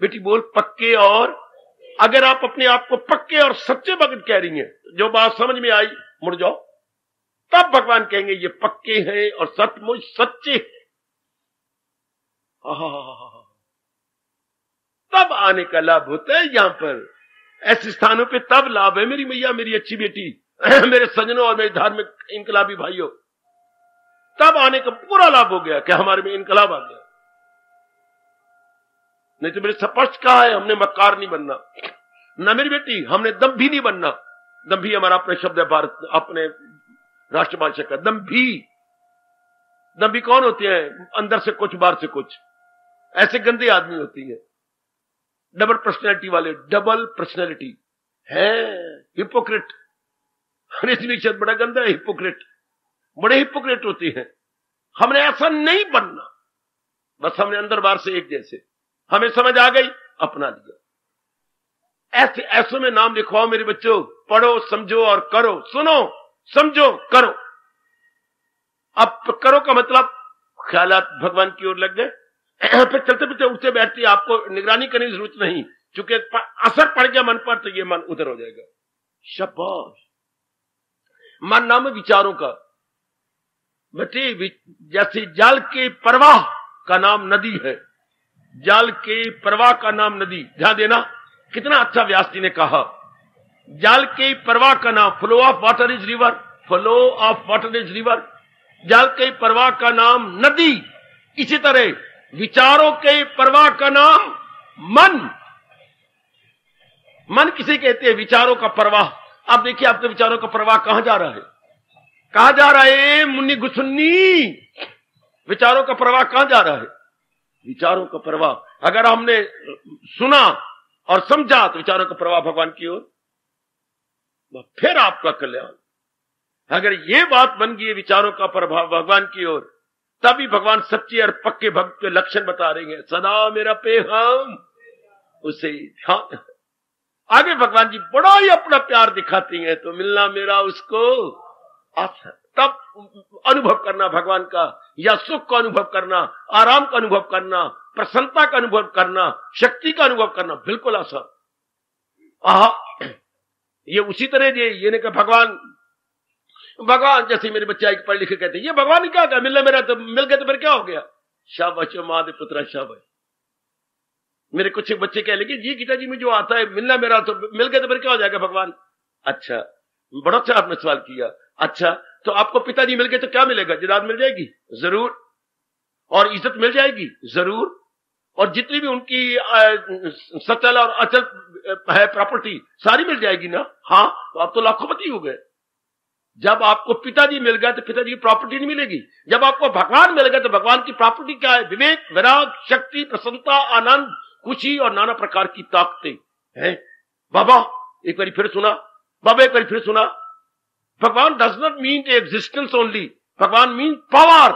Speaker 1: बेटी बोल पक्के और, अगर आप अपने आप को पक्के और सच्चे भगत कह रही हैं, जो बात समझ में आई मुड़ जाओ, तब भगवान कहेंगे ये पक्के हैं और सचमुच सच्चे हैं। तब आने का लाभ होता है। यहां पर ऐसे स्थानों पे तब लाभ है मेरी मैया, मेरी अच्छी बेटी, मेरे सज्जनों और मेरे धार्मिक इनकलाबी भाइयों, तब आने का पूरा लाभ हो गया कि हमारे में इनकलाब आ गया। नहीं तो मेरे स्पष्ट कहा है, हमने मक्कार नहीं बनना ना मेरी बेटी, हमने दम्भी नहीं बनना। दम्भी हमारा अपने शब्द है, भारत अपने राष्ट्रभाषा का। दम्भी कौन होते हैं? अंदर से कुछ बाहर से कुछ, ऐसे गंदे आदमी होती है, डबल पर्सनैलिटी वाले, डबल पर्सनैलिटी है, हिपोक्रेट। शब्द बड़ा गंदा है, हिपोक्रेट, बड़े हिपोक्रेट होते हैं। हमने ऐसा नहीं बनना, बस हमने अंदर बाहर से एक जैसे, हमें समझ आ गई, अपना लिया। ऐसे ऐसों में नाम लिखवाओ मेरे बच्चों, पढ़ो समझो और करो, सुनो समझो करो। अब करो का मतलब ख्यालात भगवान की ओर लग गए, फिर चलते फिरते उठते बैठते, आपको निगरानी करने की जरूरत नहीं, क्योंकि असर पड़ गया मन पर तो ये मन उधर हो जाएगा। शाबाश। मन नाम है विचारों का बेटे, जैसे जल के प्रवाह का नाम नदी है, जल के प्रवाह का नाम नदी। ध्यान देना कितना अच्छा व्यास जी ने कहा, जल के प्रवाह का नाम, flow of water is river, flow of water is river, जल के प्रवाह का नाम नदी। इसी तरह विचारों के प्रवाह का नाम मन। मन किसे कहते हैं? विचारों का प्रवाह। आप देखिए आपके विचारों का प्रवाह कहां जा रहा है, कहां जा रहा है मुन्नी गुसुन्नी? विचारों का प्रवाह कहां जा रहा है? विचारों का प्रवाह अगर हमने सुना और समझा तो विचारों का प्रवाह भगवान की ओर, फिर आपका कल्याण। अगर ये बात बन गई विचारों का प्रभाव भगवान की ओर, तभी भगवान सच्चे और पक्के भक्त के लक्षण बता रहे हैं। सदा मेरा पेहम उसे ध्यान। आगे भगवान जी बड़ा ही अपना प्यार दिखाती हैं, तो मिलना मेरा उसको आशा। तब अनुभव करना भगवान का, या सुख का अनुभव करना, आराम का अनुभव करना, प्रसन्नता का अनुभव करना, शक्ति का अनुभव करना बिल्कुल आसान। ये उसी तरह ये नहीं कि भगवान जैसे मेरे बच्चे पढ़ लिखे कहते हैं, ये भगवान ने क्या कहा, मिलना मेरा तो मिल गया तो फिर क्या हो गया। शाबाश महादेव पुत्रा शाबाश। मेरे कुछ बच्चे कह लेंगे जी गीता जी में जो आता है मिलना मेरा तो मिल गया तो फिर क्या हो जाएगा भगवान। अच्छा, बड़ा अच्छा आपने सवाल किया। अच्छा, तो आपको पिताजी मिल गए तो क्या मिलेगा, जायदाद मिल जाएगी जरूर, और इज्जत मिल जाएगी जरूर, और जितनी भी उनकी सचल और अचल है प्रॉपर्टी सारी मिल जाएगी ना। हाँ, तो आप तो लाखोपति हो गए। जब आपको पिताजी मिल गया तो पिताजी की प्रॉपर्टी नहीं मिलेगी। जब आपको भगवान मिल गया तो भगवान की प्रॉपर्टी क्या है, विवेक, विराग, शक्ति, प्रसन्नता, आनंद, खुशी और नाना प्रकार की ताकतें हैं। बाबा एक बार फिर सुना, बाबा एक बार फिर सुना, भगवान does not mean existence only, भगवान मीन पावर,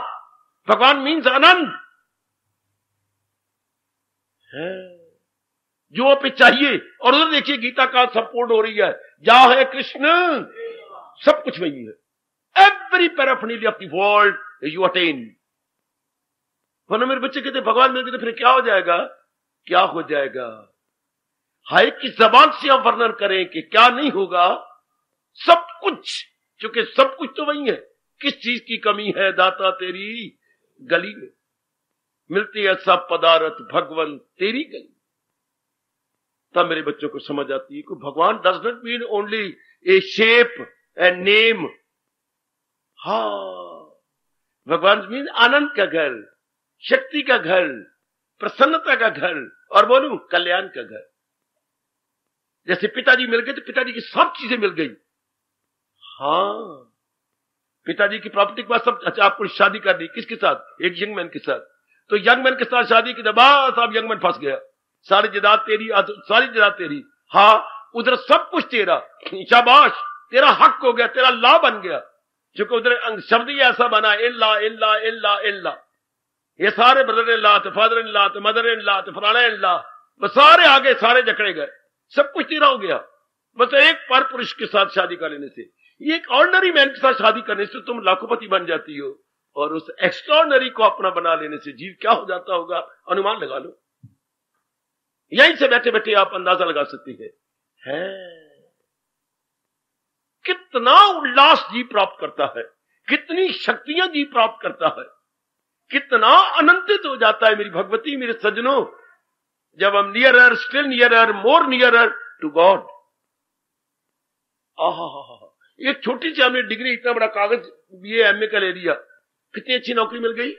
Speaker 1: भगवान मीन्स आनंद है जो आप चाहिए। और उधर देखिए गीता का संपूर्ण हो रही है, जा है कृष्ण सब कुछ वही है। Every paraphernalia of the world you attain. वरना मेरे बच्चे कहते भगवान मिल गए तो फिर क्या हो जाएगा, क्या हो जाएगा। हाय की जबान से हम वर्णन करें कि क्या नहीं होगा, सब कुछ, क्योंकि सब कुछ तो वही है। किस चीज की कमी है दाता तेरी गली में, मिलती है सब पदार्थ भगवान तेरी गली। तब मेरे बच्चों को समझ आती है कि भगवान does not mean only A shape and name. हाँ, भगवान मीन आनंद का घर, शक्ति का घर, प्रसन्नता का घर, और बोलूं कल्याण का घर। जैसे पिताजी मिल गए तो पिताजी की सब चीजें मिल गई। हाँ, पिताजी की प्रॉपर्टी के बाद सब। अच्छा, आपको शादी कर दी किसके साथ, एक यंग मैन के साथ, तो यंग मैन के साथ शादी की बस अब यंग मैन फंस गया। सारी जायदाद तेरी, सारी जायदाद तेरी। हाँ, उधर सब कुछ तेरा, शाबाश, तेरा हक हो गया, तेरा ला बन गया। क्योंकि उधर शब्द ही ऐसा बना, इल्ला इल्ला इल्ला इल्ला। ये सारे brother in law, father in law, mother in law, फलाना इन लॉ, वो सारे आगे सारे जकड़े गए, सब कुछ तेरा हो गया। बस एक पर पुरुष के साथ शादी कर लेने से, एक ऑर्डिनरी मैन के साथ शादी करने से तुम लाखोपति बन जाती हो, और उस एक्स्ट्राऑर्डिनरी को अपना बना लेने से जीव क्या हो जाता होगा, अनुमान लगा लो। यहीं से बैठे बैठे आप अंदाजा लगा सकते हैं। कितना उल्लास जीव प्राप्त करता है, कितनी शक्तियां जीव प्राप्त करता है, कितना आनंदित हो जाता है मेरी भगवती, मेरे सज्जनों, जब हम nearer, still nearer, more nearer to God. एक छोटी सी हमने डिग्री, इतना बड़ा कागज बीए एमए का ले लिया, कितनी अच्छी नौकरी मिल गई।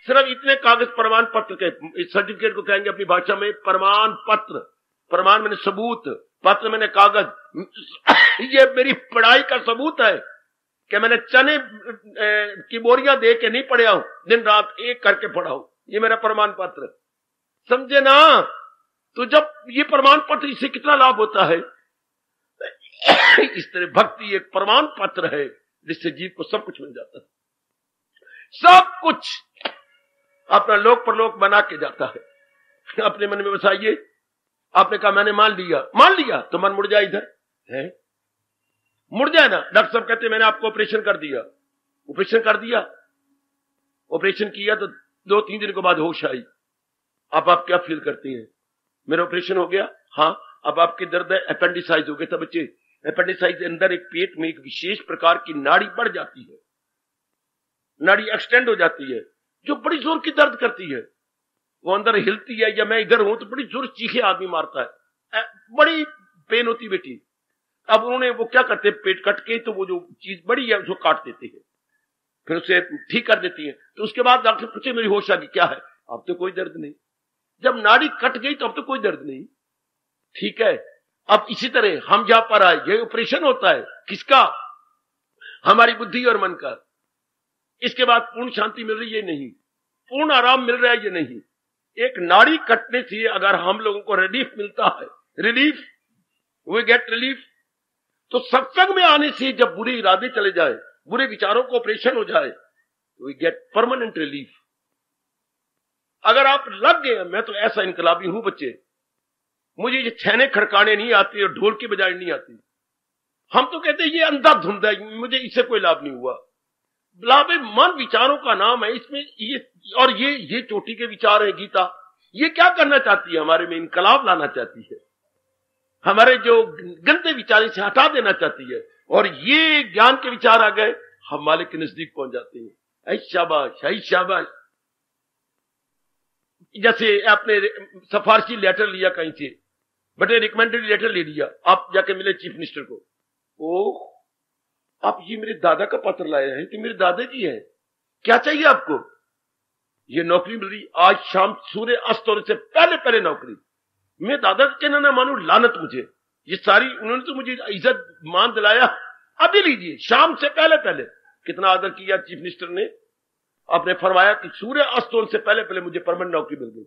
Speaker 1: सिर्फ इतने कागज, प्रमाण पत्र के, इस सर्टिफिकेट को कहेंगे अपनी भाषा में प्रमाण पत्र। प्रमाण मैंने सबूत, पत्र मैंने कागज। ये मेरी पढ़ाई का सबूत है कि मैंने चने की बोरियां दे के नहीं पढ़ा हूं, दिन रात एक करके पढ़ा हूं। ये मेरा प्रमाण पत्र, समझे ना। तो जब ये प्रमाण पत्र, इससे कितना लाभ होता है। इस तरह भक्ति एक प्रमाण पत्र है जिससे जीव को सब कुछ मिल जाता है, सब कुछ अपना लोक परलोक बना के जाता है। अपने मन में बसाइए, आपने कहा मैंने मान लिया तो मन मुड़ जाए, इधर है मुड़ जाए ना। डॉक्टर साहब कहते मैंने आपको ऑपरेशन कर दिया, ऑपरेशन कर दिया, ऑपरेशन किया तो 2-3 दिन के बाद होश आई। अब आप क्या फील करती हैं, मेरा ऑपरेशन हो गया। हाँ, अब आपके दर्द है, अपेंडिसाइज हो गया था बच्चे। अपेंडिसाइज के अंदर एक पेट में एक विशेष प्रकार की नाड़ी बढ़ जाती है, नाड़ी एक्सटेंड हो जाती है, जो बड़ी जोर की दर्द करती है। वो अंदर हिलती है, या मैं इधर हूं तो बड़ी जोर चीखे आदमी मारता है, बड़ी पेन होती बेटी। अब उन्होंने वो क्या करते, पेट कट के तो वो जो चीज बड़ी है उसको काट देते हैं, फिर उसे ठीक कर देती है। तो उसके बाद डॉक्टर पूछे मेरी होश आ गई, क्या है, अब तो कोई दर्द नहीं। जब नाड़ी कट गई तो अब तो कोई दर्द नहीं, ठीक है। अब इसी तरह हम जहां पर आए, ये ऑपरेशन होता है किसका, हमारी बुद्धि और मन का। इसके बाद पूर्ण शांति मिल रही है नहीं, पूर्ण आराम मिल रहा है ये नहीं। एक नाड़ी कटने से अगर हम लोगों को रिलीफ मिलता है, रिलीफ, वी गेट रिलीफ, तो सत्संग में आने से जब बुरे इरादे चले जाए, बुरे विचारों को ऑपरेशन हो जाए, वी गेट परमानेंट रिलीफ। अगर आप लग गए, मैं तो ऐसा इनकलाबी हूं बच्चे, मुझे ये छेने खड़काने नहीं आती और ढोल की बजाई नहीं आती। हम तो कहते हैं ये अंधाधुंध है, मुझे इससे कोई लाभ नहीं हुआ। लाभ मन विचारों का नाम है इसमें। ये चोटी के विचार है गीता। ये क्या करना चाहती है? हमारे में इनकलाब लाना चाहती है, हमारे जो गंदे विचार से हटा देना चाहती है। और ये ज्ञान के विचार आ गए, हम मालिक के नजदीक पहुंच जाते हैं। ऐ शाबाश, ऐ शाबाश। जैसे आपने सिफारिशी लेटर लिया कहीं से, बटे रिकमेंडेड लेटर ले लिया, आप जाके मिले चीफ मिनिस्टर को, ओ आप ये मेरे दादा का पत्र लाए हैं कि मेरे दादाजी है, क्या चाहिए आपको? ये नौकरी मिल रही आज शाम सूर्य अस्त होने से पहले पहले नौकरी। मैं दादा का कहना ना मानू, लानत मुझे। ये सारी उन्होंने तो मुझे इज्जत मान दिलाया, अभी लीजिए शाम से पहले पहले। कितना आदर किया चीफ मिनिस्टर ने, आपने फरमाया कि सूर्य अस्त होने से पहले पहले मुझे परमानेंट नौकरी मिल गई,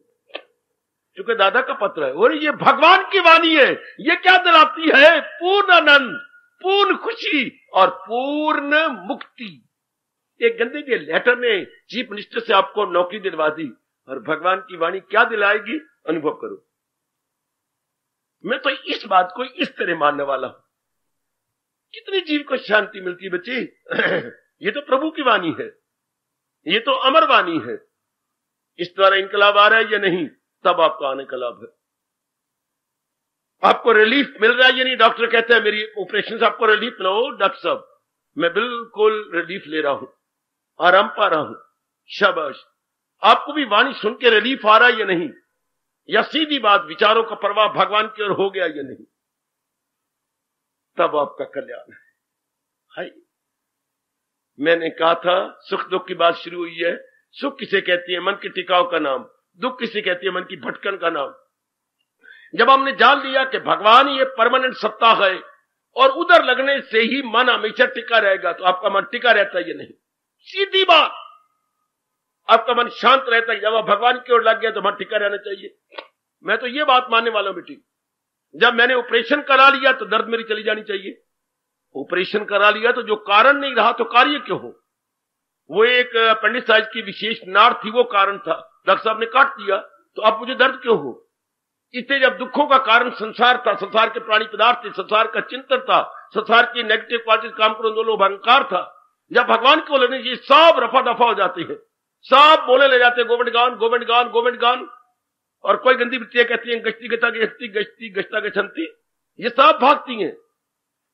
Speaker 1: क्योंकि दादा का पत्र है। और ये भगवान की वाणी है। ये क्या दिलाती है? पूर्ण आनंद, पूर्ण खुशी और पूर्ण मुक्ति। एक गंदे के लेटर ने चीफ मिनिस्टर से आपको नौकरी दिलवा दी, और भगवान की वाणी क्या दिलाएगी? अनुभव करो। मैं तो इस बात को इस तरह मानने वाला हूं। कितनी जीव को शांति मिलती है बच्चे। ये तो प्रभु की वाणी है, ये तो अमर वाणी है। इस द्वारा इनकलाब आ रहा है या नहीं, तब आपका आने का लाभ है। आपको रिलीफ मिल रहा है या नहीं? डॉक्टर कहते हैं मेरी ऑपरेशन से आपको रिलीफ मिला हो। डॉक्टर साहब मैं बिल्कुल रिलीफ ले रहा हूं, आराम पा रहा हूं, शाबाश। आपको भी वाणी सुन के रिलीफ आ रहा है या नहीं? या सीधी बात विचारों का प्रवाह भगवान की ओर हो गया या नहीं? तब आपका कल्याण है। मैंने कहा था सुख दुख की बात शुरू हुई है। सुख किसे कहती है? मन के टिकाव का नाम। दुख किसे कहती है? मन की भटकन का नाम। जब हमने जान लिया कि भगवान ये परमानेंट सत्ता है और उधर लगने से ही मन हमेशा टिका रहेगा, तो आपका मन टिका रहता है या नहीं? सीधी बात, आपका मन शांत रहता है। जब आप भगवान की ओर लग गया तो मन टिका रहना चाहिए। मैं तो ये बात मानने वाला हूं बेटी। जब मैंने ऑपरेशन करा लिया तो दर्द मेरी चली जानी चाहिए। ऑपरेशन करा लिया तो जो कारण नहीं रहा तो कार्य क्यों हो? वो एक अपेंडिसाइज की विशेष नाड़ थी, वो कारण था। डॉक्टर साहब ने काट दिया, तो अब मुझे दर्द क्यों हो? इसलिए जब दुखों का कारण संसार था, संसार के प्राणी पदार्थ थे, संसार का चिंतन था, संसार की नेगेटिव क्वालिटीज, काम क्रोध लोभ अहंकार था, जब भगवान को लेने ये सब रफा दफा हो जाते हैं, सब बोले ले जाते हैं गोविंद गान गोविंद गान गोविंद गान। और कोई गंदी वृत्तियां कहती हैं गश्ती गता गश्ती गश्ती गश्ता गछंती, ये सब भागती हैं।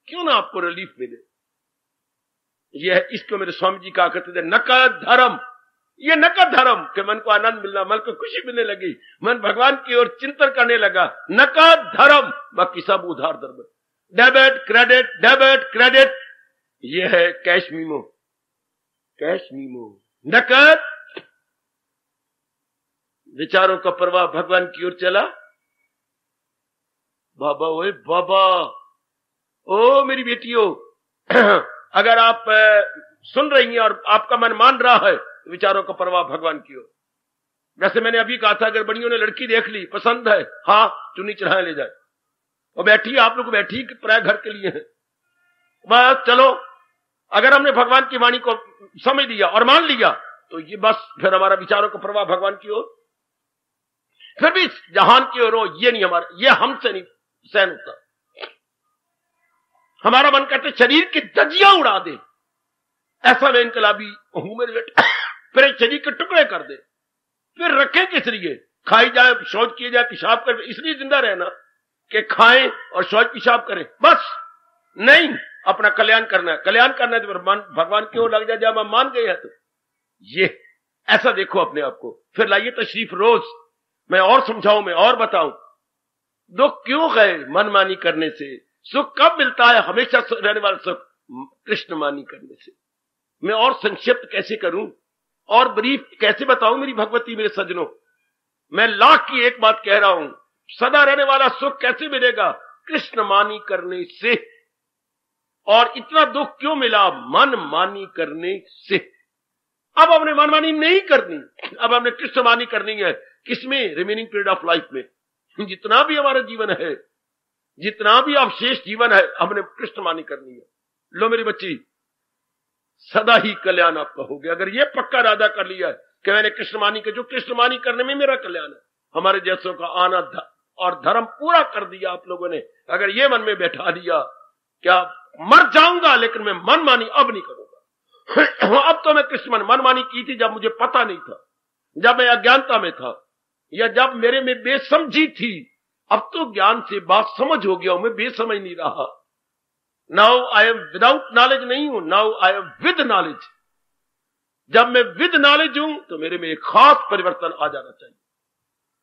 Speaker 1: क्यों ना आपको रिलीफ मिले? ये है, इसको मेरे स्वामी जी कहा करते थे नकद धर्म। ये नकद धर्म के मन को आनंद मिलना, मन को खुशी मिलने लगी, मन भगवान की ओर चिंतन करने लगा। नकद धर्म, बाकी सब उधार धर्म। डेबिट क्रेडिट, डेबिट क्रेडिट, ये है कैश मीमो। कैश मीमो नकद, विचारों का प्रवाह भगवान की ओर चला। बाबा ओए बाबा, ओ मेरी बेटियों, अगर आप सुन रही हैं और आपका मन मान रहा है, विचारों का प्रवाह भगवान की ओर। वैसे मैंने अभी कहा था अगर बड़ियों ने लड़की देख ली, पसंद है, हाँ चुन्नी चढ़ाए ले जाए, और बैठी, आप लोग बैठी प्राय घर के लिए है, बस चलो। अगर हमने भगवान की वाणी को समझ लिया और मान लिया तो ये बस फिर हमारा विचारों का प्रवाह भगवान की ओर, फिर भी जहान की ओर हो, ये नहीं हमारा, ये हमसे नहीं सहन होता। हमारा मन कहते शरीर की धज्जियां उड़ा दे, ऐसा मैं इनकलाबी हूं मेरे बेटे। फिर शरीर के टुकड़े कर दे, फिर रखे किस लिए? खाई जाए, शौच किए जाए, पेशाब कर, इसलिए जिंदा रहना कि खाएं और शौच पेशाब करें, बस नहीं। अपना कल्याण करना है, कल्याण करना है तो मन भगवान की ओर लग जाए। जब हम मान गए हैं तो ये ऐसा देखो अपने आप को। फिर लाइए तशरीफ रोज, मैं और समझाऊं, मैं और बताऊं दुख क्यों गए मनमानी करने से। सुख कब मिलता है? हमेशा रहने वाला सुख कृष्ण मानी करने से। मैं और संक्षिप्त कैसे करूं और ब्रीफ कैसे बताऊं मेरी भगवती, मेरे सज्जनों, मैं लाख की एक बात कह रहा हूं, सदा रहने वाला सुख कैसे मिलेगा? कृष्ण मानी करने से। और इतना दुख क्यों मिला? मन मानी करने से। अब हमने मनमानी नहीं करनी, अब हमने कृष्ण मानी करनी है। किसमें? रिमेनिंग पीरियड ऑफ लाइफ में, जितना भी हमारा जीवन है, जितना भी अवशेष जीवन है, हमने कृष्ण मानी करनी है। लो मेरी बच्ची, सदा ही कल्याण आपका हो गया। अगर ये पक्का इरादा कर लिया कि मैंने कृष्णमानी के, जो कृष्णमानी करने में मेरा कल्याण है, हमारे जैसों का आना और धर्म पूरा कर दिया आप लोगों ने, अगर ये मन में बैठा दिया क्या मर जाऊंगा लेकिन मैं मनमानी अब नहीं करूंगा। अब तो मैं कृष्ण मनमानी की थी जब मुझे पता नहीं था, जब मैं अज्ञानता में था, या जब मेरे में बेसमझी थी। अब तो ज्ञान से बात समझ हो गया हूं, मैं बेसमझ नहीं रहा। Now I am without knowledge नहीं हूं, now I am with knowledge. जब मैं विद नॉलेज हूं तो मेरे में एक खास परिवर्तन आ जाना चाहिए,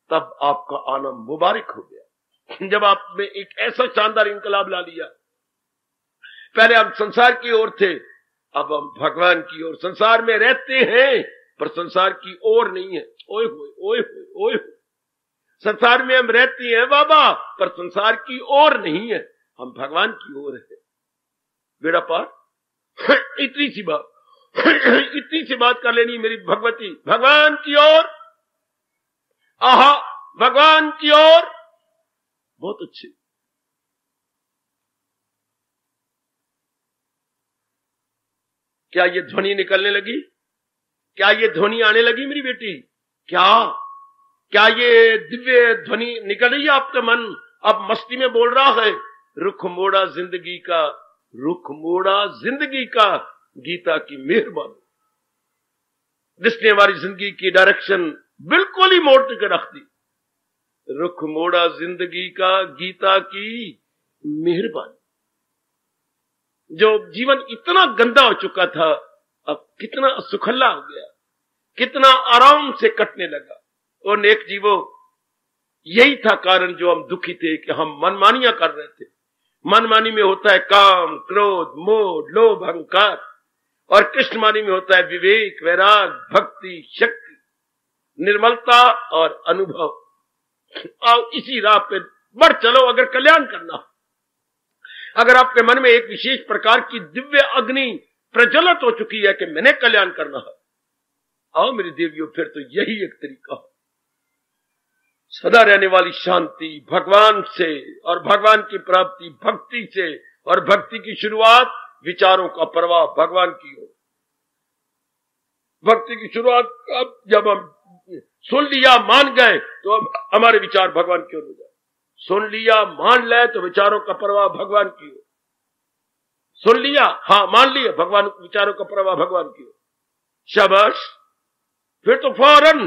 Speaker 1: तब आपका आना मुबारक हो गया। जब आपने एक ऐसा शानदार इनकलाब ला लिया, पहले हम संसार की ओर थे, अब हम भगवान की ओर। संसार में रहते हैं पर संसार की ओर नहीं है। ओए होए ओए होए ओए होए, संसार में हम रहते हैं बाबा, पर संसार की ओर नहीं है, हम भगवान की ओर है। बेड़ा पार। इतनी सी बात, इतनी सी बात कर लेनी मेरी भगवती, भगवान की ओर, आहा भगवान की ओर। बहुत अच्छे। क्या ये ध्वनि निकलने लगी? क्या ये ध्वनि आने लगी मेरी बेटी? क्या ये दिव्य ध्वनि निकल रही है? आपका मन अब मस्ती में बोल रहा है, रुख मोड़ा जिंदगी का, रुख मोड़ा जिंदगी का, गीता की मेहरबानी जिसने हमारी जिंदगी की डायरेक्शन बिल्कुल ही मोड़ के रख दी। रुख मोड़ा जिंदगी का, गीता की मेहरबानी। जो जीवन इतना गंदा हो चुका था, अब कितना सुखल्ला हो गया, कितना आराम से कटने लगा। और नेक जीवो, यही था कारण जो हम दुखी थे कि हम मनमानियां कर रहे थे। मनमानी में होता है काम, क्रोध, मोह, लोभ, अहंकार, और कृष्णमानी में होता है विवेक, वैराग, भक्ति, शक्ति, निर्मलता और अनुभव। आओ इसी राह पे बढ़ चलो अगर कल्याण करना। अगर आपके मन में एक विशेष प्रकार की दिव्य अग्नि प्रज्वलित हो चुकी है कि मैंने कल्याण करना है, आओ मेरी देवियों, फिर तो यही एक तरीका है। सदा रहने वाली शांति भगवान से, और भगवान की प्राप्ति भक्ति से, और भक्ति की शुरुआत विचारों का प्रवाह भगवान की ओर। भक्ति की शुरुआत अब जब हम सुन लिया, मान गए, तो अब हमारे विचार भगवान की ओर हो जाए। सुन लिया, मान ले, तो विचारों का प्रवाह भगवान की ओर। सुन लिया, हाँ मान लिया, भगवान विचारों का प्रवाह भगवान की ओर। शाबाश, फिर तो फौरन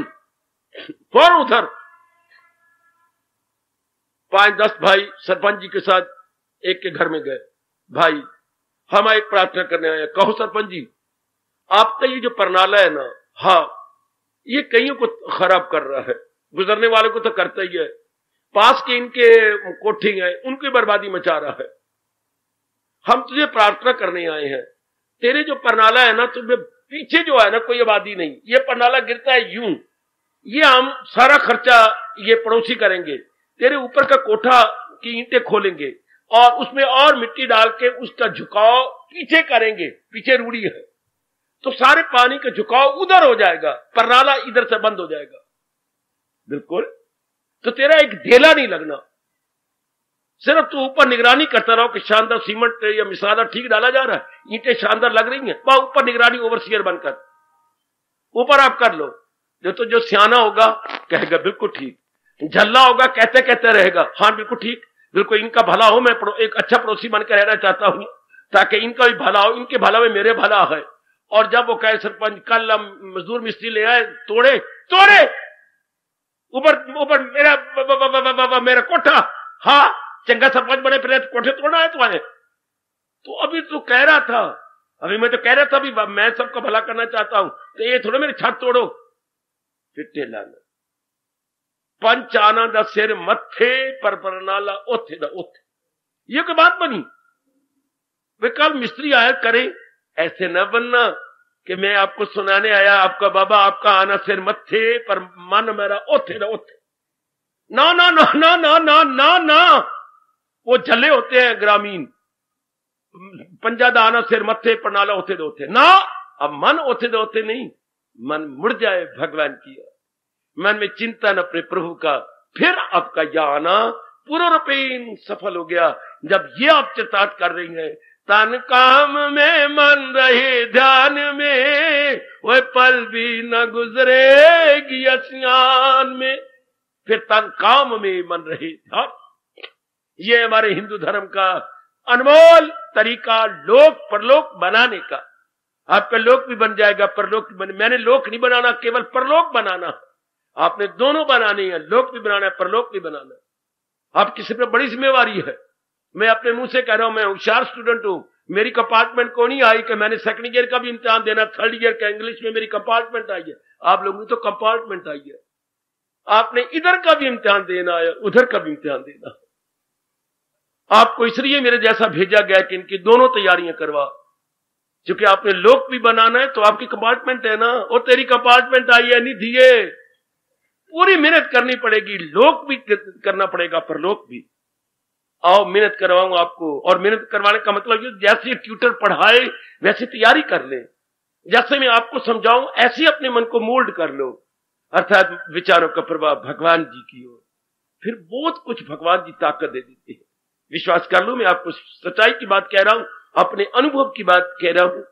Speaker 1: उधर 5-10 भाई सरपंच जी के साथ एक के घर में गए। भाई हम एक प्रार्थना करने आए। कहो सरपंच जी, आपका ये जो परनाला है ना, हाँ ये कईयों को खराब कर रहा है, गुजरने वालों को तो करता ही है, पास के इनके कोठी है उनकी बर्बादी मचा रहा है। हम तुझे प्रार्थना करने आए हैं, तेरे जो परनाला है ना, तुम्हें पीछे जो है ना कोई आबादी नहीं, ये परनाला गिरता है यूं, ये हम सारा खर्चा ये पड़ोसी करेंगे, तेरे ऊपर का कोठा की ईंटें खोलेंगे और उसमें और मिट्टी डाल के उसका झुकाव पीछे करेंगे, पीछे रूढ़ी है, तो सारे पानी का झुकाव उधर हो जाएगा, परनाला इधर से बंद हो जाएगा। बिल्कुल, तो तेरा एक ढेला नहीं लगना, सिर्फ तू ऊपर निगरानी करता रहो कि शानदार सीमेंट या मिसाला ठीक डाला जा रहा है, ईंटें शानदार लग रही हैं, वहां ऊपर निगरानी ओवरसीयर बनकर ऊपर आप कर लो। जो सियाना होगा कहेगा बिल्कुल ठीक, झल्ला होगा कहते कहते रहेगा हाँ बिल्कुल ठीक, बिल्कुल इनका भला हो, मैं एक अच्छा पड़ोसी बनकर रहना चाहता हूं ताकि इनका भी भला हो, इनके भला में मेरे भला है। और जब वो कहे सरपंच कल हम मजदूर मिस्त्री ले आए, तोड़े ऊपर मेरा कोठा, हाँ चंगा सरपंच बने फिर कोठे तोड़ना है तुम्हारे। तो अभी तो कह रहा था, अभी मैं तो कह रहा था अभी मैं सबका भला करना चाहता हूं, तो ये थोड़ा मेरी छत तोड़ो। फिर लाना पंच आना द सिर मत्थे पर परनाला ओथे द ओथे, ये कोई बात बनी? वे कल मिस्त्री आया करे, ऐसे न बनना कि मैं आपको सुनाने आया आपका बाबा आपका आना सिर मत्थे पर मन मेरा ओथे द ओथे। ना ना ना ना ना ना ना ना, वो झल्ले होते हैं ग्रामीण, पंजा दा आना सिर मत्थे परनाला ओथे द ओथे ना। अब मन ओथे द ओथे नहीं, मन मुड़ जाए भगवान की ओर, मन में चिंतन अपने प्रभु का, फिर आपका यह आना पूर्ण रूपेण सफल हो गया। जब ये आप चितार्थ कर रही हैं तन काम में मन रहे ध्यान में, वह पल भी न गुजरेगी असियान में। फिर तन काम में मन रहे ध्यान, ये हमारे हिंदू धर्म का अनमोल तरीका लोक परलोक बनाने का। आपका लोक भी बन जाएगा, परलोक भी बने। मैंने लोक नहीं बनाना, केवल परलोक बनाना। आपने दोनों बनाने हैं, लोक भी बनाना है, परलोक भी बनाना है। आपकी सिर्फ बड़ी जिम्मेवारी है। मैं अपने मुंह से कह रहा हूं, मैं होशियार स्टूडेंट हूं। मेरी कंपार्टमेंट को नहीं आई कि मैंने सेकंड ईयर का भी इम्तिहान देना, थर्ड ईयर का इंग्लिश में मेरी कंपार्टमेंट आई है। आप लोगों की तो कंपार्टमेंट आई है। आपने इधर का भी इम्तिहान देना है, उधर का भी इम्तिहान देना है। आपको इसलिए मेरे जैसा भेजा गया कि इनकी दोनों तैयारियां करवा, क्योंकि आपने लोक भी बनाना है तो आपकी कंपार्टमेंट है ना। और तेरी कंपार्टमेंट आई है, नहीं दिए, पूरी मेहनत करनी पड़ेगी। लोक भी करना पड़ेगा, परलोक भी। आओ मेहनत करवाऊं आपको। और मेहनत करवाने का मतलब ये, जैसे ट्यूटर पढ़ाए वैसे तैयारी कर ले, जैसे मैं आपको समझाऊं ऐसे अपने मन को मोल्ड कर लो, अर्थात विचारों का प्रभाव भगवान जी की ओर। फिर बहुत कुछ भगवान जी ताकत दे देते हैं। विश्वास कर लो, मैं आपको सच्चाई की बात कह रहा हूं, अपने अनुभव की बात कह रहा हूं।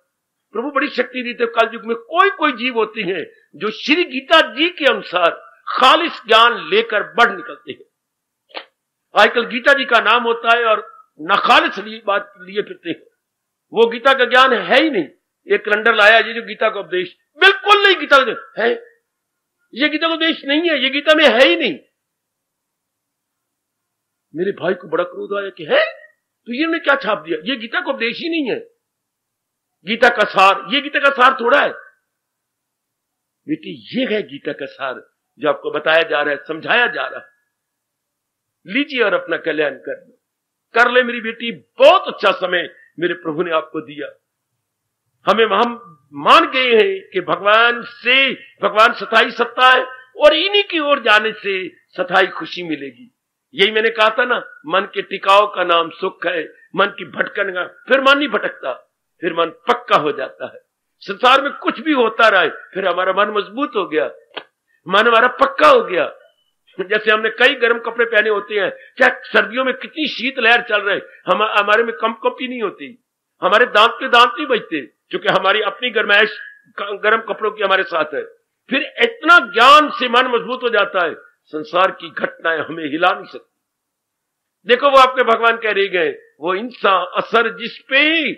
Speaker 1: प्रभु बड़ी शक्ति देते। कल युग में कोई कोई जीव होते हैं जो श्री गीता जी के अनुसार खालिस ज्ञान लेकर बढ़ निकलते हैं। आजकल गीता जी का नाम होता है और नखालिस बात लिए फिरते हैं। वो गीता का ज्ञान है ही नहीं। एक कैलेंडर लाया, ये जो गीता का उपदेश बिल्कुल नहीं, गीता का है, ये गीता का उपदेश नहीं है, ये गीता में है ही नहीं। मेरे भाई को बड़ा क्रोध आया कि है तो ये क्या छाप दिया, ये गीता का उपदेश ही नहीं है। गीता का सार, ये गीता का सार थोड़ा है बेटी, ये है गीता का सार जो आपको बताया जा रहा है, समझाया जा रहा है। लीजिए और अपना कल्याण कर ले मेरी बेटी। बहुत अच्छा समय मेरे प्रभु ने आपको दिया। हम मान गए हैं कि भगवान सताई सत्ता है और इन्हीं की ओर जाने से सताई खुशी मिलेगी। यही मैंने कहा था ना, मन के टिकाव का नाम सुख है, मन की भटकन का। फिर मन नहीं भटकता, फिर मन पक्का हो जाता है। संसार में कुछ भी होता रहे, फिर हमारा मन मजबूत हो गया, मन हमारा पक्का हो गया। जैसे हमने कई गर्म कपड़े पहने होते हैं, क्या सर्दियों में कितनी शीत लहर चल रही, हमारे में कंपी नहीं होती, हमारे दांत पे दांत नहीं बचते, क्योंकि हमारी अपनी गर्माइश गर्म कपड़ों की हमारे साथ है। फिर इतना ज्ञान से मन मजबूत हो जाता है, संसार की घटनाएं हमें हिला नहीं सकती। देखो वो आपके भगवान कह रहे गए, वो इंसान असर जिस पे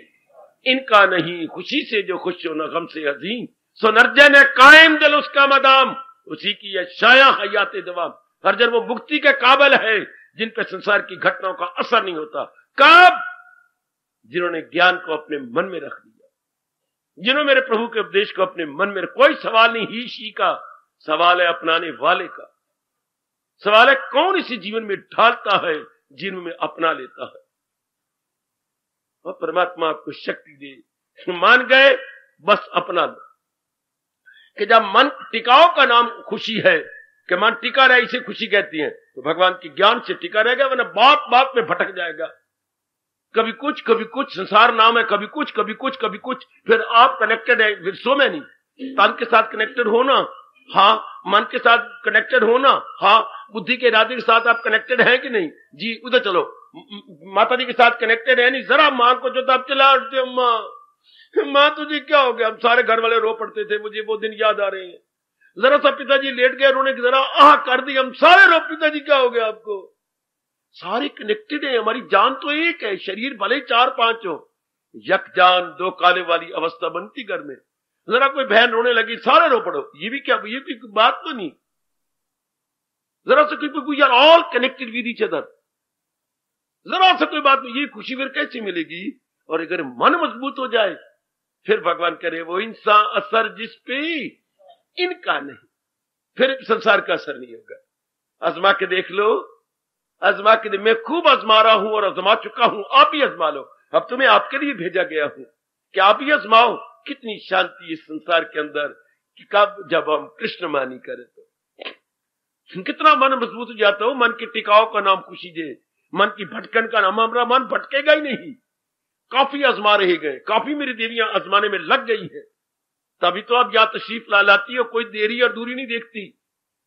Speaker 1: इनका नहीं, खुशी से जो खुश हो न गम से अजीम, सो नर्जन है कायम दिल उसका मदाम, उसी की यह शाया हयाते दवाम। हर जन वो मुक्ति के काबिल है जिन पे संसार की घटनाओं का असर नहीं होता। कब? जिन्होंने ज्ञान को अपने मन में रख दिया, जिन्होंने मेरे प्रभु के उपदेश को अपने मन में। कोई सवाल नहीं ही शी का, सवाल है अपनाने वाले का। सवाल है कौन इसे जीवन में ढालता है, जीवन में अपना लेता है। और परमात्मा आपको शक्ति दे। मान गए, बस अपना लो कि जब मन टिकाव का नाम खुशी है, कि मन टिका रहे, इसे खुशी कहती है, तो भगवान के ज्ञान से टिका रहेगा, वरना बात बात में भटक जाएगा। कभी कुछ संसार नाम है, कभी कुछ कभी कुछ कभी कुछ। फिर आप कनेक्टेड है, फिर सो में नहीं। तन के साथ कनेक्टेड होना, हाँ। मन के साथ कनेक्टेड होना, हाँ। बुद्धि के इरादे के साथ आप कनेक्टेड हैं कि नहीं? जी, उधर चलो। माता जी के साथ कनेक्टेड है नहीं? जरा मां को जो आप चला उठते, मां तुझे क्या हो गया? हम सारे घर वाले रो पड़ते थे, मुझे वो दिन याद आ रहे हैं। जरा सा पिताजी लेट गए, उन्होंने जरा आह कर दी, हम सारे रो, पिताजी क्या हो गया आपको? सारे कनेक्टेड है। हमारी जान तो एक है, शरीर भले 4-5 हो, यक जान दो काले वाली अवस्था बनती घर में। जरा कोई बहन रोने लगी, सारे रो पड़ो, ये भी क्या, ये कोई बात तो नहीं। जरा से कोई we are all connected with each other, जरा से कोई बात नहीं। ये खुशी फिर कैसे मिलेगी? और अगर मन मजबूत हो जाए, फिर भगवान करे वो इंसान असर जिस पे इनका नहीं, फिर संसार का असर नहीं होगा। आजमा के देख लो, आजमा के। मैं खूब आजमा रहा हूं और आजमा चुका हूं, आप भी आजमा लो। अब तुम्हें आपके लिए भेजा गया हूं कि आप भी आजमाओ। कितनी शांति इस संसार के अंदर कि कब जब हम कृष्ण मानी करें तो कितना मन मजबूत हो जाता हो। मन के टिकाव का नाम खुशी दे, मन की भटकन का नाम, हमारा मन भटकेगा ही नहीं। काफी आजमा रहे गए, काफी मेरी देवियां आजमाने में लग गई है, तभी तो आप यहां तशरीफ लाती हो। कोई देरी और दूरी नहीं देखती,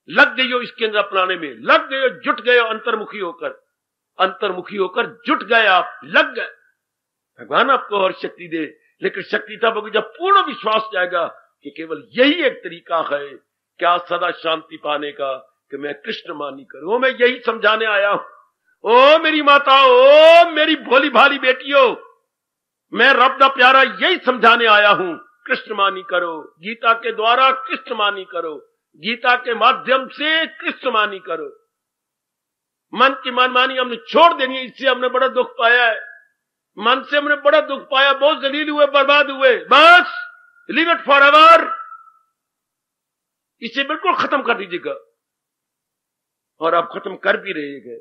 Speaker 1: लग गई हो इसके अंदर अपनाने में, लग गए हो, जुट गए हो, अंतर्मुखी होकर जुट गए, आप लग गए। भगवान आपको और शक्ति दे, लेकिन शक्ति तब होगी जब पूर्ण विश्वास जाएगा कि केवल यही एक तरीका है क्या सदा शांति पाने का, कि मैं कृष्ण मानी करूं। मैं यही समझाने आया हूं। ओ मेरी माताओं, ओ मेरी भोली भाली बेटियों, मैं रब दा प्यारा यही समझाने आया हूं। कृष्ण मानी करो, गीता के द्वारा कृष्ण मानी करो, गीता के माध्यम से कृष्ण मानी करो। मन की मनमानी हमने छोड़ देनी है, इससे हमने बड़ा दुख पाया है। मन से हमने बड़ा दुख पाया, बहुत जलील हुए, बर्बाद हुए। बस लीव इट फॉर एवर, इसे बिल्कुल खत्म कर दीजिएगा। और आप खत्म कर भी रहिएगा।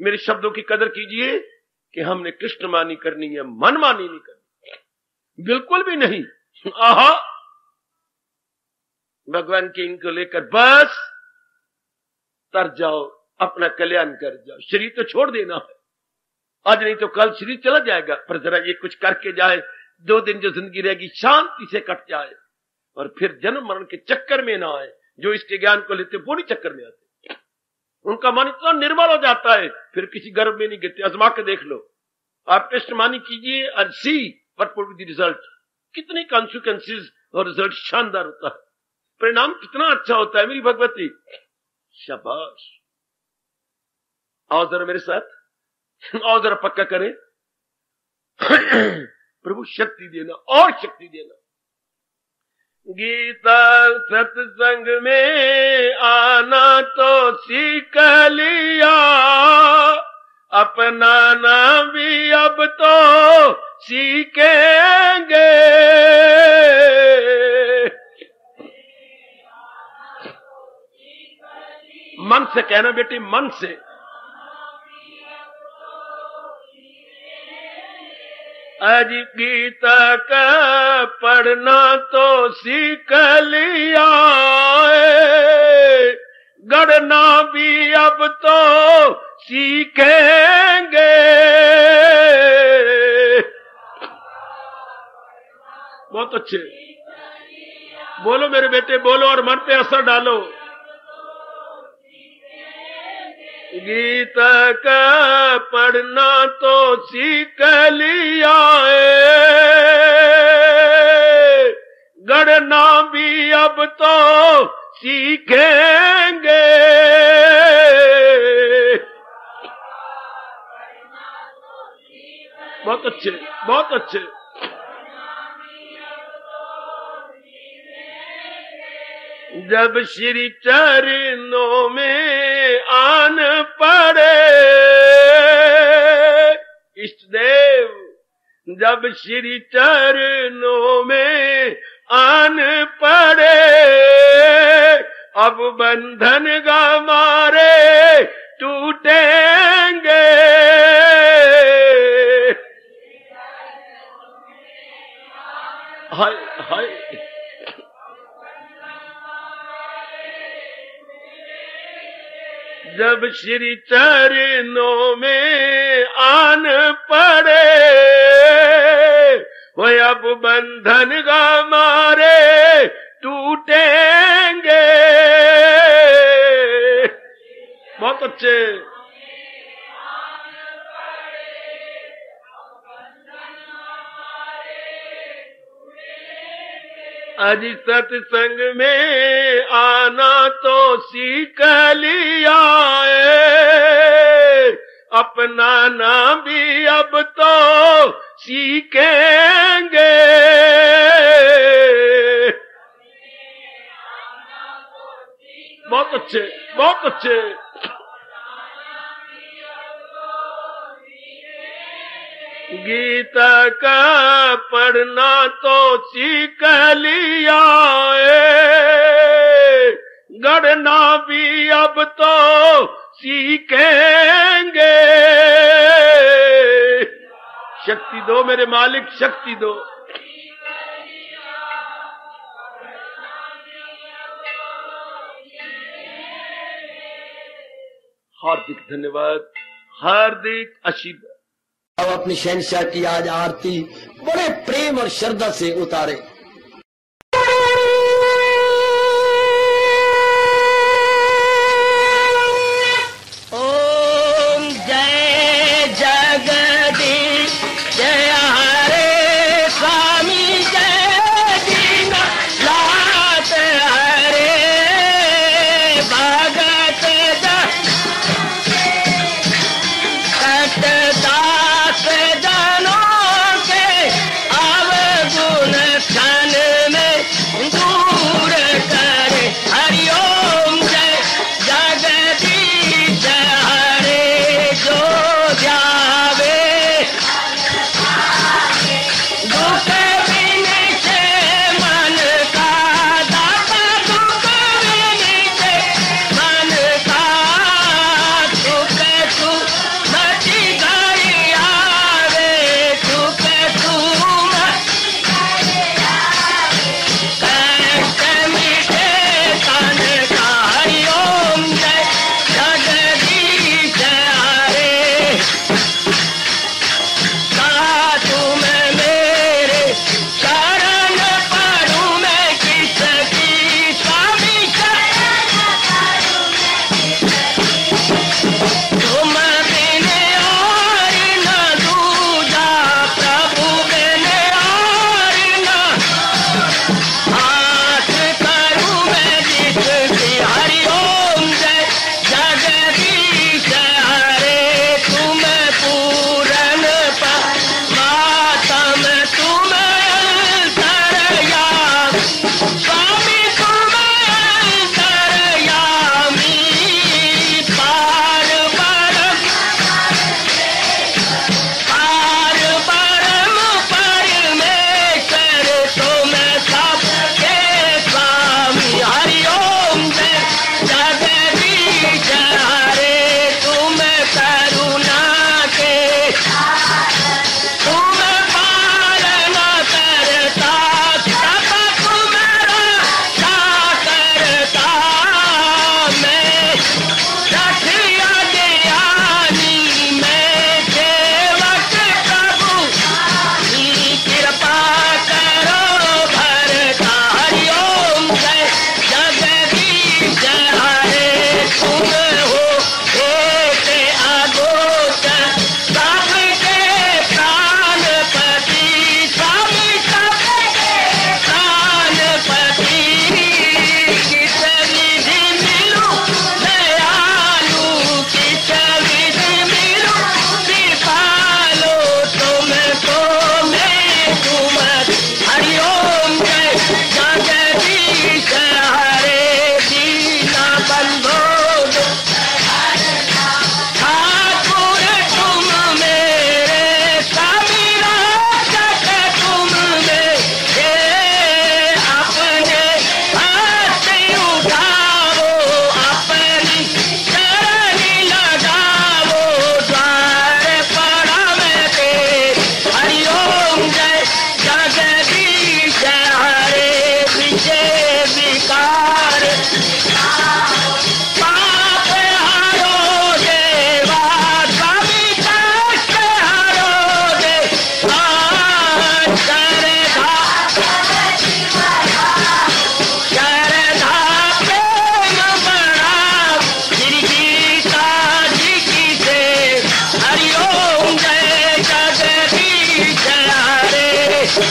Speaker 1: मेरे शब्दों की कदर कीजिए कि हमने कृष्ण मानी करनी है, मनमानी नहीं करनी, बिल्कुल भी नहीं। आहा, भगवान के इनको लेकर बस तर जाओ, अपना कल्याण कर जाओ। शरीर तो छोड़ देना है, आज नहीं तो कल शरीर चला जाएगा, पर जरा ये कुछ करके जाए, 2 दिन जो जिंदगी रहेगी शांति से कट जाए, और फिर जन्म मरण के चक्कर में ना आए। जो इसके ज्ञान को लेते पूरी चक्कर में आते, उनका मन इतना निर्मल हो जाता है, फिर किसी गर्भ में नहीं गिरते। आजमा के देख लो, आप कृष्ण मानी कीजिए और see what would be the result. कितने कॉन्सिक्वेंसेस और रिजल्ट शानदार होता है, परिणाम कितना अच्छा होता है। मेरी भगवती, शाबाश। आओ जरा मेरे साथ, आओ जरा पक्का करें। प्रभु शक्ति देना और शक्ति देना। गीता सत्संग में आना तो सीख लिया, अपनाना भी अब तो सीखेंगे। मन से कहना बेटी, मन से। आज गीता का पढ़ना तो सीख लिया, गढ़ना भी अब तो सीखेंगे। बहुत अच्छे, बोलो मेरे बेटे, बोलो और मन पे असर डालो। गीता का पढ़ना तो सीख लिया है, गढ़ना भी अब तो सीखेंगे। बहुत अच्छे, बहुत अच्छे। जब श्री चरणों में आन पड़े, इष्ट देव, जब श्री चरणों में आन पड़े, अब बंधन हमारे टूटेंगे। हाय हाय, जब श्री चरणों में आन पड़े, वो अब बंधन हमारे टूटेंगे। बहुत अच्छे। आज सत्संग में आना तो सीख लिया है, अपनाना भी अब तो सीखेंगे। बहुत अच्छे, बहुत अच्छे। गीता का पढ़ना तो सीख लिया है, गढ़ना भी अब तो सीखेंगे। शक्ति दो मेरे मालिक, शक्ति दो। हार्दिक धन्यवाद, हार्दिक आशीर्वाद।
Speaker 2: अब अपनी शहंशाह की आज आरती बड़े प्रेम और श्रद्धा से उतारे।
Speaker 3: ओम जय जगदीश जय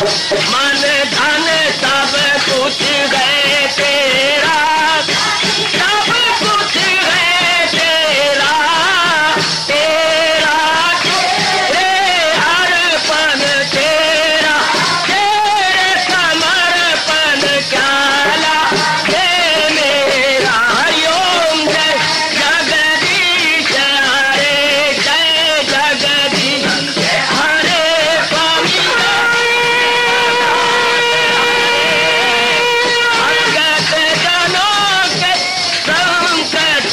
Speaker 2: मन धन सब कुछ है तेरा, सब कुछ है तेरा, तेरा तेरे हर पल तेरा, तेरे समर्पण क्या लागे मेरा। हरिओम जय जगदीश हरे, जय जगदीश हरे स्वामी भगत जनों के संकट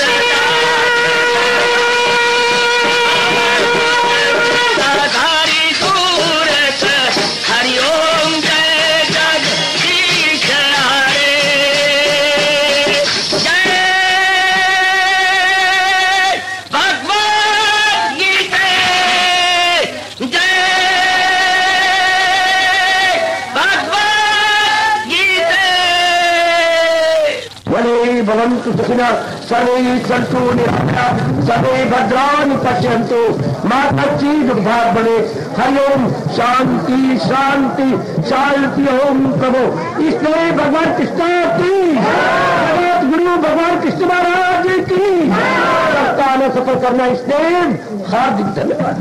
Speaker 2: साधारी सूरत। हरिओम जय जगदीश हरे, जय भगवद गीता, जय भगवद गीता।
Speaker 3: वने भवन्तु सुखिनः सर्वे सन्तु निरामयाः सर्वे भद्राणि पश्यन्तु मा कश्चित् दुर्भाग् भवेत्। हरिओम शांति शांति शांति। ओम प्रभु इसलिए भगवान कृष्ण की जगत गुरु भगवान कृष्ण महाराज की सफल करना इसलिए हार्दिक धन्यवाद।